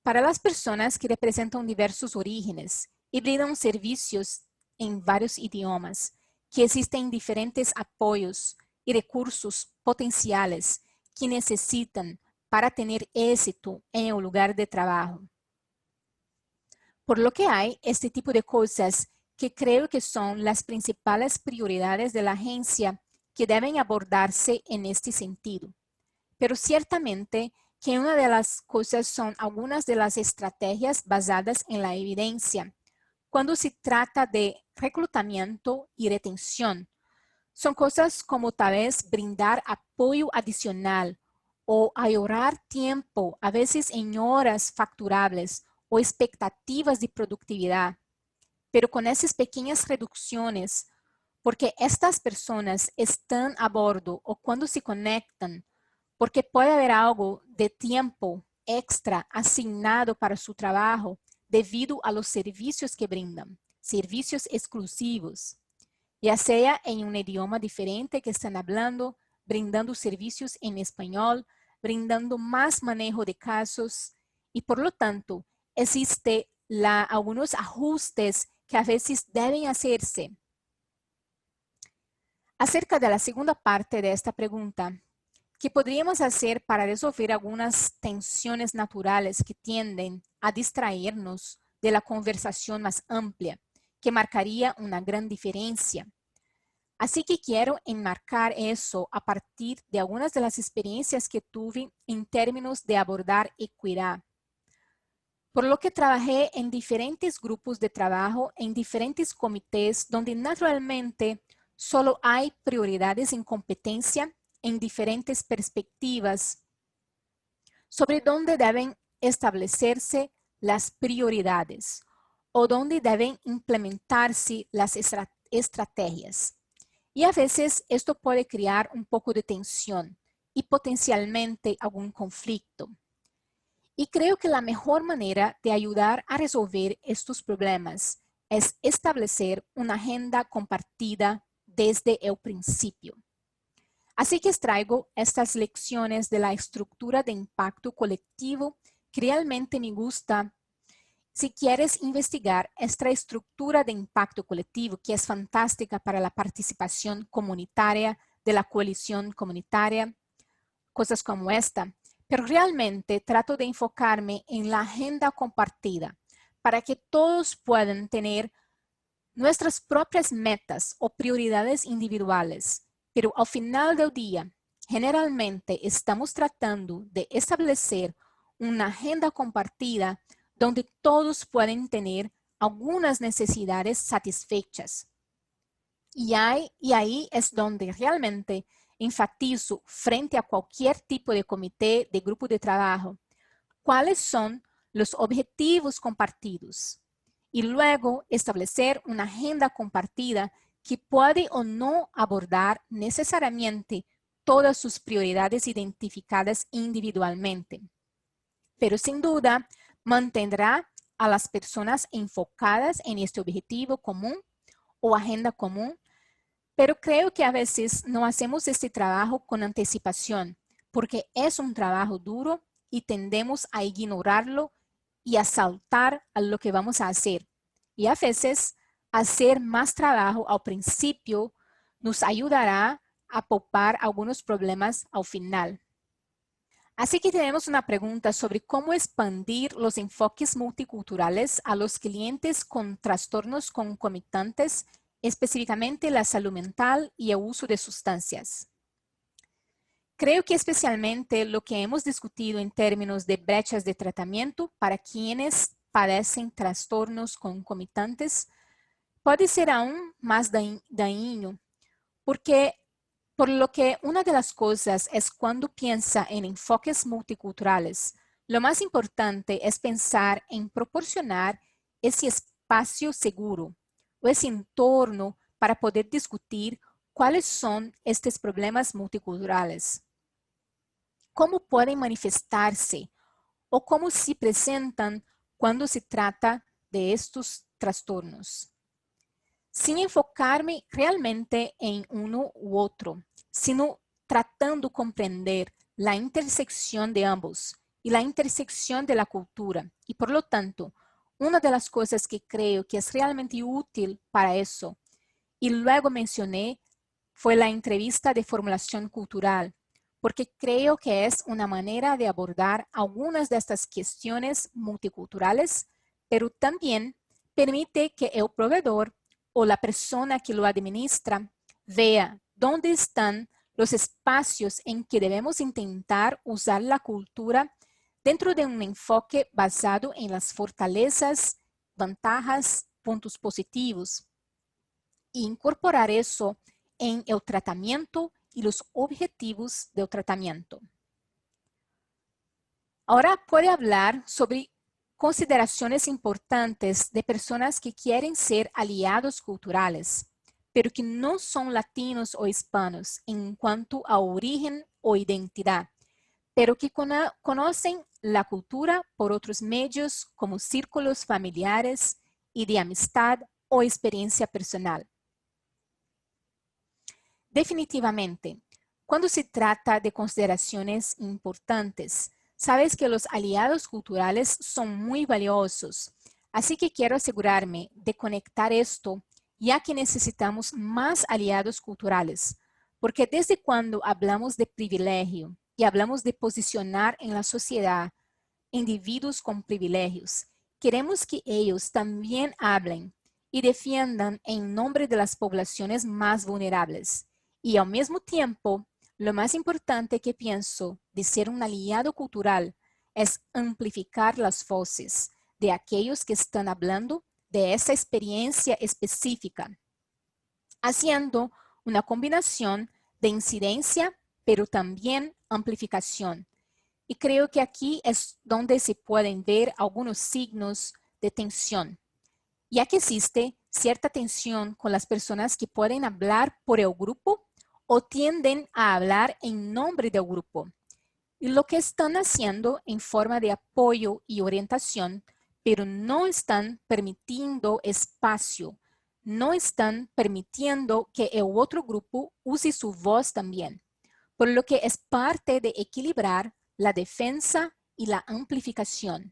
para las personas que representan diversos orígenes y brindan servicios en varios idiomas, que existen diferentes apoyos y recursos potenciales que necesitan para tener éxito en el lugar de trabajo. Por lo que hay este tipo de cosas que creo que son las principales prioridades de la agencia que deben abordarse en este sentido. Pero ciertamente que una de las cosas son algunas de las estrategias basadas en la evidencia. Cuando se trata de reclutamiento y retención, son cosas como tal vez brindar apoyo adicional o ahorrar tiempo, a veces en horas facturables o expectativas de productividad. Pero con esas pequeñas reducciones, porque estas personas están a bordo o cuando se conectan, porque puede haber algo de tiempo extra asignado para su trabajo debido a los servicios que brindan, servicios exclusivos, ya sea en un idioma diferente que están hablando, brindando servicios en español, brindando más manejo de casos y por lo tanto existe algunos ajustes que a veces deben hacerse. Acerca de la segunda parte de esta pregunta, ¿qué podríamos hacer para resolver algunas tensiones naturales que tienden a distraernos de la conversación más amplia, que marcaría una gran diferencia? Así que quiero enmarcar eso a partir de algunas de las experiencias que tuve en términos de abordar equidad. Por lo que trabajé en diferentes grupos de trabajo, en diferentes comités, donde naturalmente solo hay prioridades en competencia en diferentes perspectivas sobre dónde deben establecerse las prioridades o dónde deben implementarse las estrategias. Y a veces esto puede crear un poco de tensión y potencialmente algún conflicto. Y creo que la mejor manera de ayudar a resolver estos problemas es establecer una agenda compartida desde el principio. Así que extraigo estas lecciones de la estructura de impacto colectivo que realmente me gusta. Si quieres investigar esta estructura de impacto colectivo, que es fantástica para la participación comunitaria de la coalición comunitaria, cosas como esta, pero realmente trato de enfocarme en la agenda compartida para que todos puedan tener nuestras propias metas o prioridades individuales, pero al final del día, generalmente estamos tratando de establecer una agenda compartida donde todos pueden tener algunas necesidades satisfechas. Y ahí es donde realmente enfatizo frente a cualquier tipo de comité, de grupo de trabajo, cuáles son los objetivos compartidos y luego establecer una agenda compartida que puede o no abordar necesariamente todas sus prioridades identificadas individualmente, pero sin duda mantendrá a las personas enfocadas en este objetivo común o agenda común, pero creo que a veces no hacemos este trabajo con anticipación porque es un trabajo duro y tendemos a ignorarlo y a saltar a lo que vamos a hacer. Y a veces hacer más trabajo al principio nos ayudará a popar algunos problemas al final. Así que tenemos una pregunta sobre cómo expandir los enfoques multiculturales a los clientes con trastornos concomitantes, específicamente la salud mental y el uso de sustancias. Creo que especialmente lo que hemos discutido en términos de brechas de tratamiento para quienes padecen trastornos concomitantes puede ser aún más dañino, porque por lo que una de las cosas es cuando piensa en enfoques multiculturales, lo más importante es pensar en proporcionar ese espacio seguro o ese entorno para poder discutir cuáles son estos problemas multiculturales, cómo pueden manifestarse o cómo se presentan cuando se trata de estos trastornos. sin enfocarme realmente en uno u otro, sino tratando de comprender la intersección de ambos y la intersección de la cultura. Y por lo tanto, una de las cosas que creo que es realmente útil para eso, y luego mencioné, fue la entrevista de formulación cultural, porque creo que es una manera de abordar algunas de estas cuestiones multiculturales, pero también permite que el proveedor o la persona que lo administra vea dónde están los espacios en que debemos intentar usar la cultura dentro de un enfoque basado en las fortalezas, ventajas, puntos positivos, e incorporar eso en el tratamiento y los objetivos del tratamiento. Ahora puede hablar sobre consideraciones importantes de personas que quieren ser aliados culturales, pero que no son latinos o hispanos en cuanto a origen o identidad, pero que conocen la cultura por otros medios como círculos familiares y de amistad o experiencia personal. Definitivamente, cuando se trata de consideraciones importantes, sabes que los aliados culturales son muy valiosos, así que quiero asegurarme de conectar esto, ya que necesitamos más aliados culturales, porque desde cuando hablamos de privilegio y hablamos de posicionar en la sociedad individuos con privilegios, queremos que ellos también hablen y defiendan en nombre de las poblaciones más vulnerables. Y al mismo tiempo, lo más importante que pienso de ser un aliado cultural es amplificar las voces de aquellos que están hablando de esa experiencia específica, haciendo una combinación de incidencia, pero también amplificación. Y creo que aquí es donde se pueden ver algunos signos de tensión, ya que existe cierta tensión con las personas que pueden hablar por el grupo o tienden a hablar en nombre del grupo. Y lo que están haciendo en forma de apoyo y orientación, pero no están permitiendo espacio, no están permitiendo que el otro grupo use su voz también, por lo que es parte de equilibrar la defensa y la amplificación.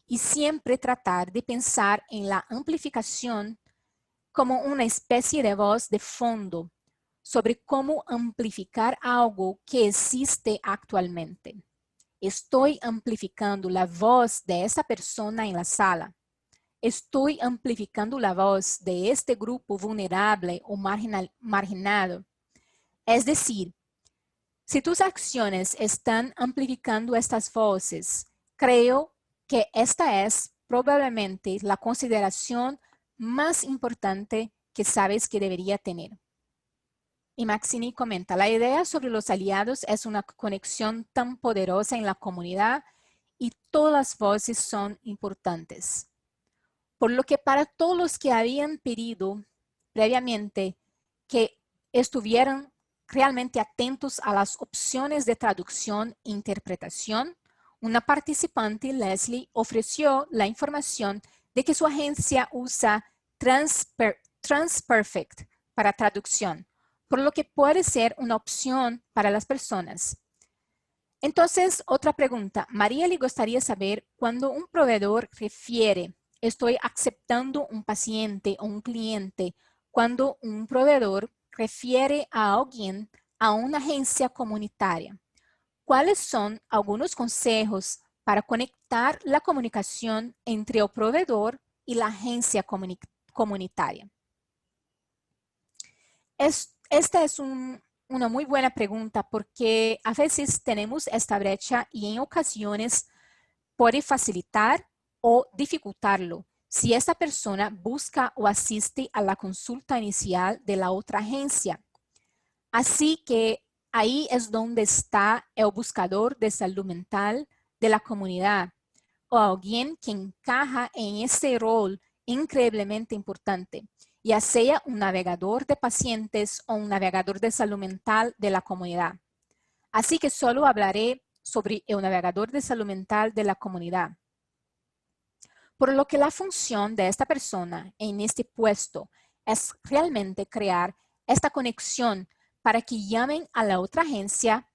Y siempre tratar de pensar en la amplificación como una especie de voz de fondo sobre cómo amplificar algo que existe actualmente. Estoy amplificando la voz de esa persona en la sala. Estoy amplificando la voz de este grupo vulnerable o marginado. Es decir, si tus acciones están amplificando estas voces, creo que esta es probablemente la consideración más importante que sabes que debería tener. Y Maxine comenta, la idea sobre los aliados es una conexión tan poderosa en la comunidad y todas las voces son importantes. Por lo que para todos los que habían pedido previamente que estuvieran realmente atentos a las opciones de traducción e interpretación, una participante, Leslie, ofreció la información de que su agencia usa Transperfect para traducción, por lo que puede ser una opción para las personas. Entonces, otra pregunta. María le gustaría saber cuando un proveedor refiere, estoy aceptando un paciente o un cliente, cuando un proveedor refiere a alguien a una agencia comunitaria. ¿Cuáles son algunos consejos para conectar la comunicación entre el proveedor y la agencia comunitaria? Esta es una muy buena pregunta porque a veces tenemos esta brecha y en ocasiones puede facilitar o dificultarlo si esa persona busca o asiste a la consulta inicial de la otra agencia. Así que ahí es donde está el buscador de salud mental de la comunidad o alguien que encaja en ese rol increíblemente importante, ya sea un navegador de pacientes o un navegador de salud mental de la comunidad. Así que solo hablaré sobre el navegador de salud mental de la comunidad. Por lo que la función de esta persona en este puesto es realmente crear esta conexión para que llamen a la otra agencia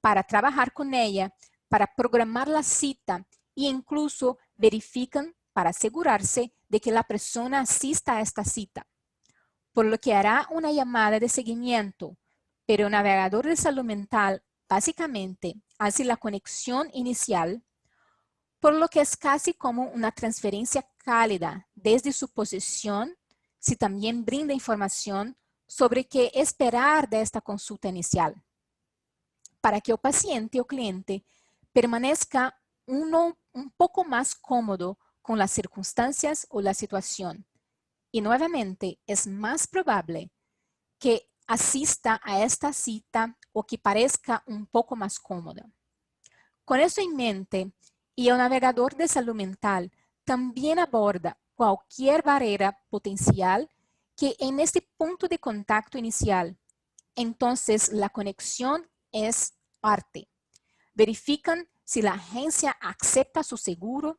para trabajar con ella, para programar la cita e incluso verifican para asegurarse de que la persona asista a esta cita. Por lo que hará una llamada de seguimiento, pero el navegador de salud mental básicamente hace la conexión inicial, por lo que es casi como una transferencia cálida desde su posición, si también brinda información sobre qué esperar de esta consulta inicial, para que el paciente o cliente permanezca un poco más cómodo con las circunstancias o la situación. Y nuevamente es más probable que asista a esta cita o que parezca un poco más cómoda. Con eso en mente, y el navegador de salud mental también aborda cualquier barrera potencial que en este punto de contacto inicial, entonces la conexión es parte. Verifican si la agencia acepta su seguro,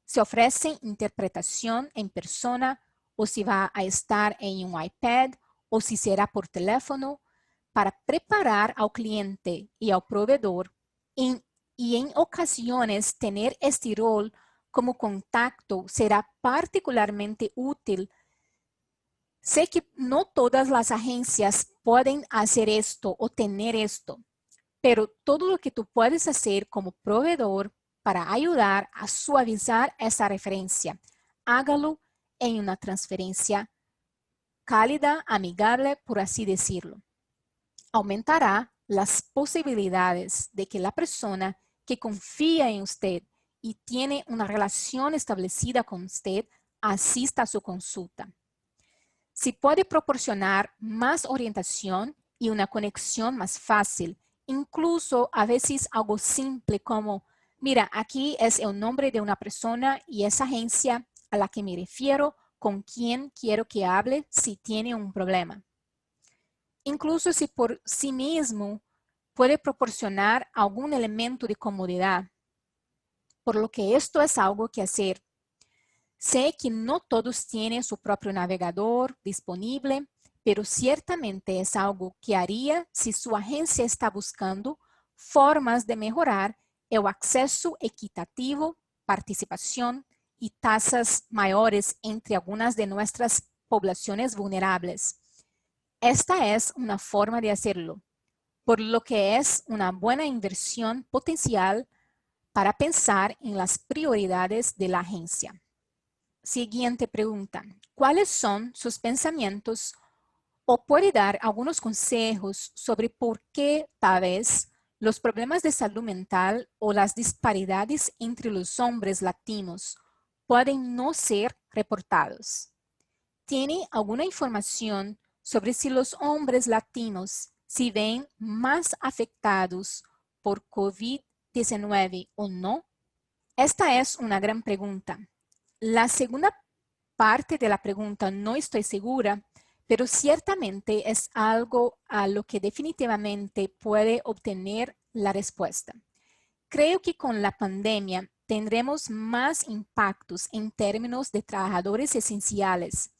si ofrecen interpretación en persona o si va a estar en un iPad o si será por teléfono, para preparar al cliente y al proveedor y en ocasiones tener este rol como contacto será particularmente útil. Sé que no todas las agencias pueden hacer esto o tener esto, pero todo lo que tú puedes hacer como proveedor para ayudar a suavizar esa referencia, hágalo en una transferencia cálida, amigable, por así decirlo. Aumentará las posibilidades de que la persona que confía en usted y tiene una relación establecida con usted asista a su consulta. Si puede proporcionar más orientación y una conexión más fácil, incluso a veces algo simple como, mira, aquí es el nombre de una persona y esa agencia a la que me refiero, con quien quiero que hable si tiene un problema. Incluso si por sí mismo puede proporcionar algún elemento de comodidad, por lo que esto es algo que hacer. Sé que no todos tienen su propio navegador disponible, pero ciertamente es algo que haría si su agencia está buscando formas de mejorar el acceso equitativo, participación y tasas mayores entre algunas de nuestras poblaciones vulnerables. Esta es una forma de hacerlo, por lo que es una buena inversión potencial para pensar en las prioridades de la agencia. Siguiente pregunta. ¿Cuáles son sus pensamientos o puede dar algunos consejos sobre por qué tal vez los problemas de salud mental o las disparidades entre los hombres latinos pueden no ser reportados? ¿Tiene alguna información sobre si los hombres latinos se ven más afectados por COVID-19 o no? Esta es una gran pregunta. La segunda parte de la pregunta no estoy segura, pero ciertamente es algo a lo que definitivamente puede obtener la respuesta. Creo que con la pandemia tendremos más impactos en términos de trabajadores esenciales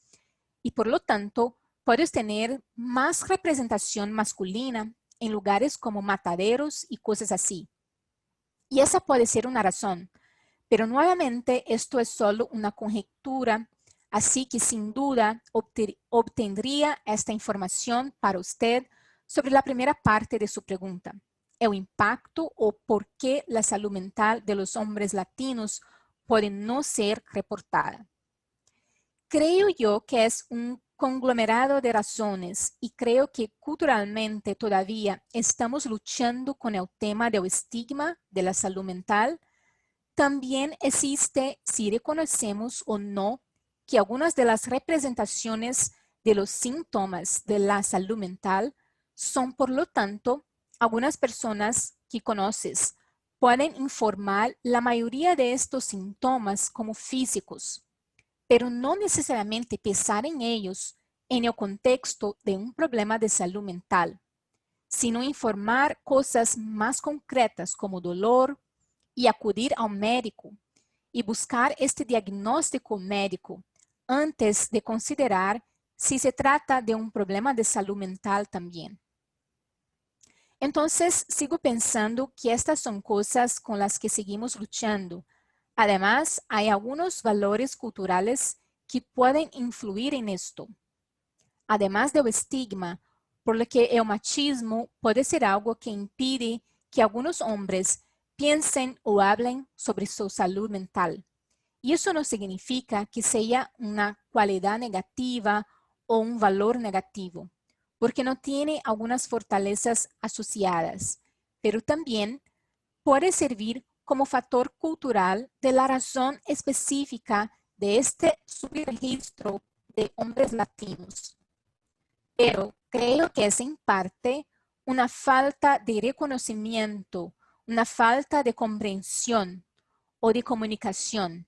y por lo tanto puedes tener más representación masculina en lugares como mataderos y cosas así. Y esa puede ser una razón. Pero nuevamente esto es solo una conjetura, así que sin duda obtendría esta información para usted sobre la primera parte de su pregunta, el impacto o por qué la salud mental de los hombres latinos puede no ser reportada. Creo yo que es un conglomerado de razones y creo que culturalmente todavía estamos luchando con el tema del estigma de la salud mental. También existe si reconocemos o no que algunas de las representaciones de los síntomas de la salud mental son, por lo tanto, algunas personas que conoces pueden informar la mayoría de estos síntomas como físicos, pero no necesariamente pensar en ellos en el contexto de un problema de salud mental, sino informar cosas más concretas como dolor, y acudir ao médico e buscar este diagnóstico médico antes de considerar si se trata de un problema de salud mental también. Entonces, sigo pensando que estas son cosas con las que seguimos luchando. Además, hay algunos valores culturales que pueden influir en esto. Además del estigma, por lo que el machismo puede ser algo que impide que algunos hombres piensen o hablen sobre su salud mental. Y eso no significa que sea una cualidad negativa o un valor negativo, porque no tiene algunas fortalezas asociadas, pero también puede servir como factor cultural de la razón específica de este subregistro de hombres latinos. Pero creo que es en parte una falta de reconocimiento, una falta de comprensión o de comunicación.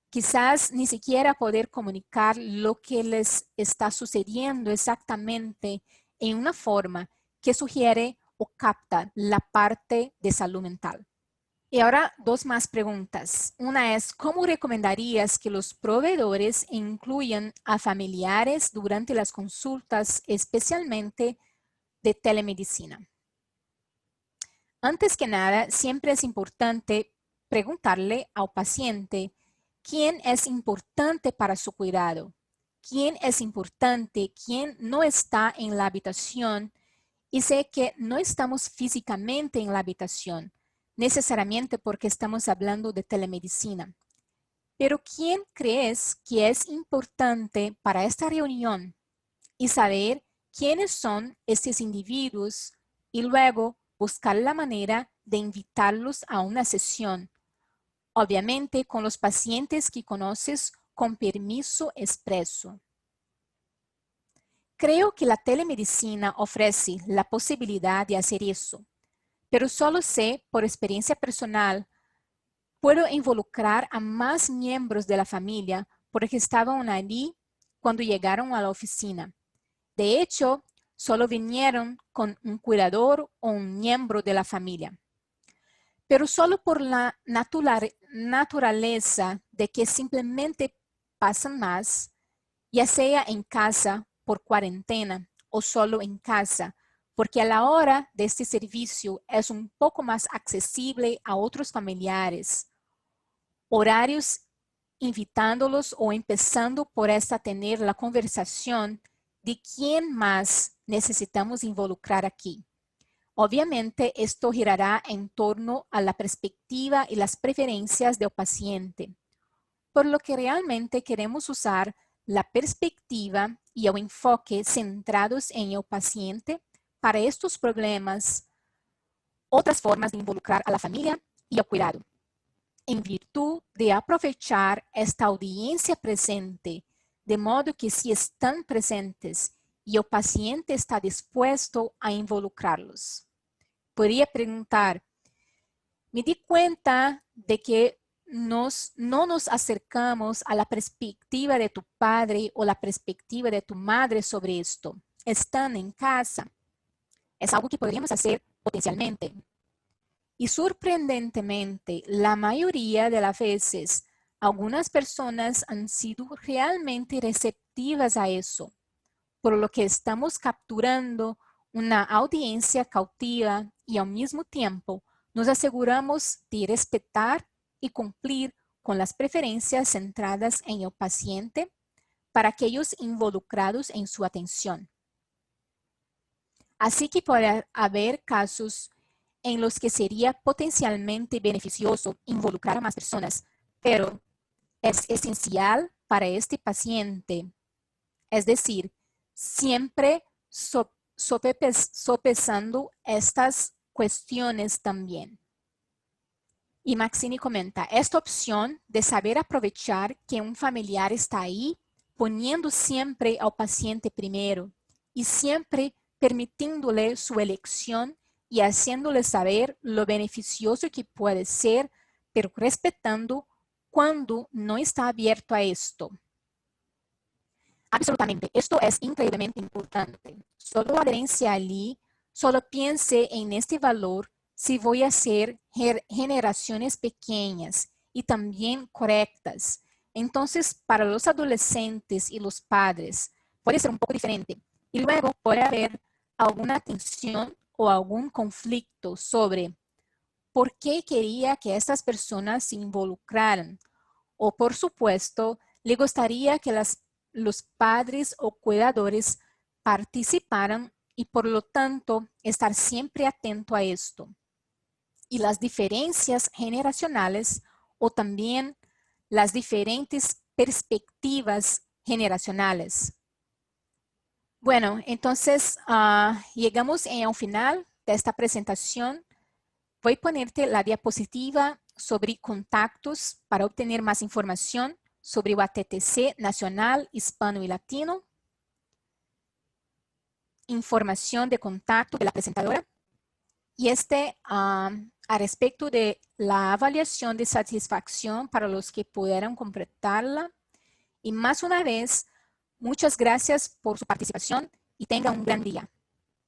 Quizás ni siquiera poder comunicar lo que les está sucediendo exactamente en una forma que sugiere o capta la parte de salud mental. Y ahora dos más preguntas. Una es, ¿cómo recomendarías que los proveedores incluyan a familiares durante las consultas, especialmente de telemedicina? Antes que nada, siempre es importante preguntarle al paciente quién es importante para su cuidado, quién es importante, quién no está en la habitación, y sé que no estamos físicamente en la habitación, necesariamente porque estamos hablando de telemedicina. Pero ¿quién crees que es importante para esta reunión? Y saber quiénes son estos individuos y luego buscar la manera de invitarlos a una sesión, obviamente con los pacientes que conoces con permiso expreso. Creo que la telemedicina ofrece la posibilidad de hacer eso, pero solo sé por experiencia personal, puedo involucrar a más miembros de la familia porque estaban allí cuando llegaron a la oficina. De hecho, solo vinieron con un cuidador o un miembro de la familia. Pero solo por la naturaleza de que simplemente pasan más, ya sea en casa por cuarentena o solo en casa, porque a la hora de este servicio es un poco más accesible a otros familiares. Horarios invitándolos o empezando por esta tener la conversación de quién más necesitamos involucrar aquí. Obviamente, esto girará en torno a la perspectiva y las preferencias del paciente, por lo que realmente queremos usar la perspectiva y el enfoque centrados en el paciente para estos problemas, otras formas de involucrar a la familia y el cuidado, en virtud de aprovechar esta audiencia presente, de modo que si están presentes y el paciente está dispuesto a involucrarlos. Podría preguntar, me di cuenta de que no nos acercamos a la perspectiva de tu padre o la perspectiva de tu madre sobre esto. Están en casa. Es algo que podríamos hacer potencialmente. Y sorprendentemente, la mayoría de las veces, algunas personas han sido realmente receptivas a eso, por lo que estamos capturando una audiencia cautiva y al mismo tiempo nos aseguramos de respetar y cumplir con las preferencias centradas en el paciente para aquellos involucrados en su atención. Así que puede haber casos en los que sería potencialmente beneficioso involucrar a más personas, pero es esencial para este paciente, es decir, siempre sopesando estas cuestiones también. Y Maxine comenta, esta opción de saber aprovechar que un familiar está ahí, poniendo siempre al paciente primero y siempre permitiéndole su elección y haciéndole saber lo beneficioso que puede ser, pero respetando cuando no está abierto a esto. Absolutamente, esto es increíblemente importante. Solo adherencia allí, solo piense en este valor si voy a hacer generaciones pequeñas y también correctas. Entonces, para los adolescentes y los padres, puede ser un poco diferente. Y luego puede haber alguna tensión o algún conflicto sobre por qué quería que estas personas se involucraran. O, por supuesto, le gustaría que los padres o cuidadores participaran y, por lo tanto, estar siempre atento a esto. Y las diferencias generacionales o también las diferentes perspectivas generacionales. Bueno, entonces llegamos al final de esta presentación. Voy a ponerte la diapositiva sobre contactos para obtener más información sobre el ATTC Nacional, Hispano y Latino. Información de contacto de la presentadora. Y a respecto de la evaluación de satisfacción para los que pudieran completarla. Y más una vez, muchas gracias por su participación y tenga un gran día.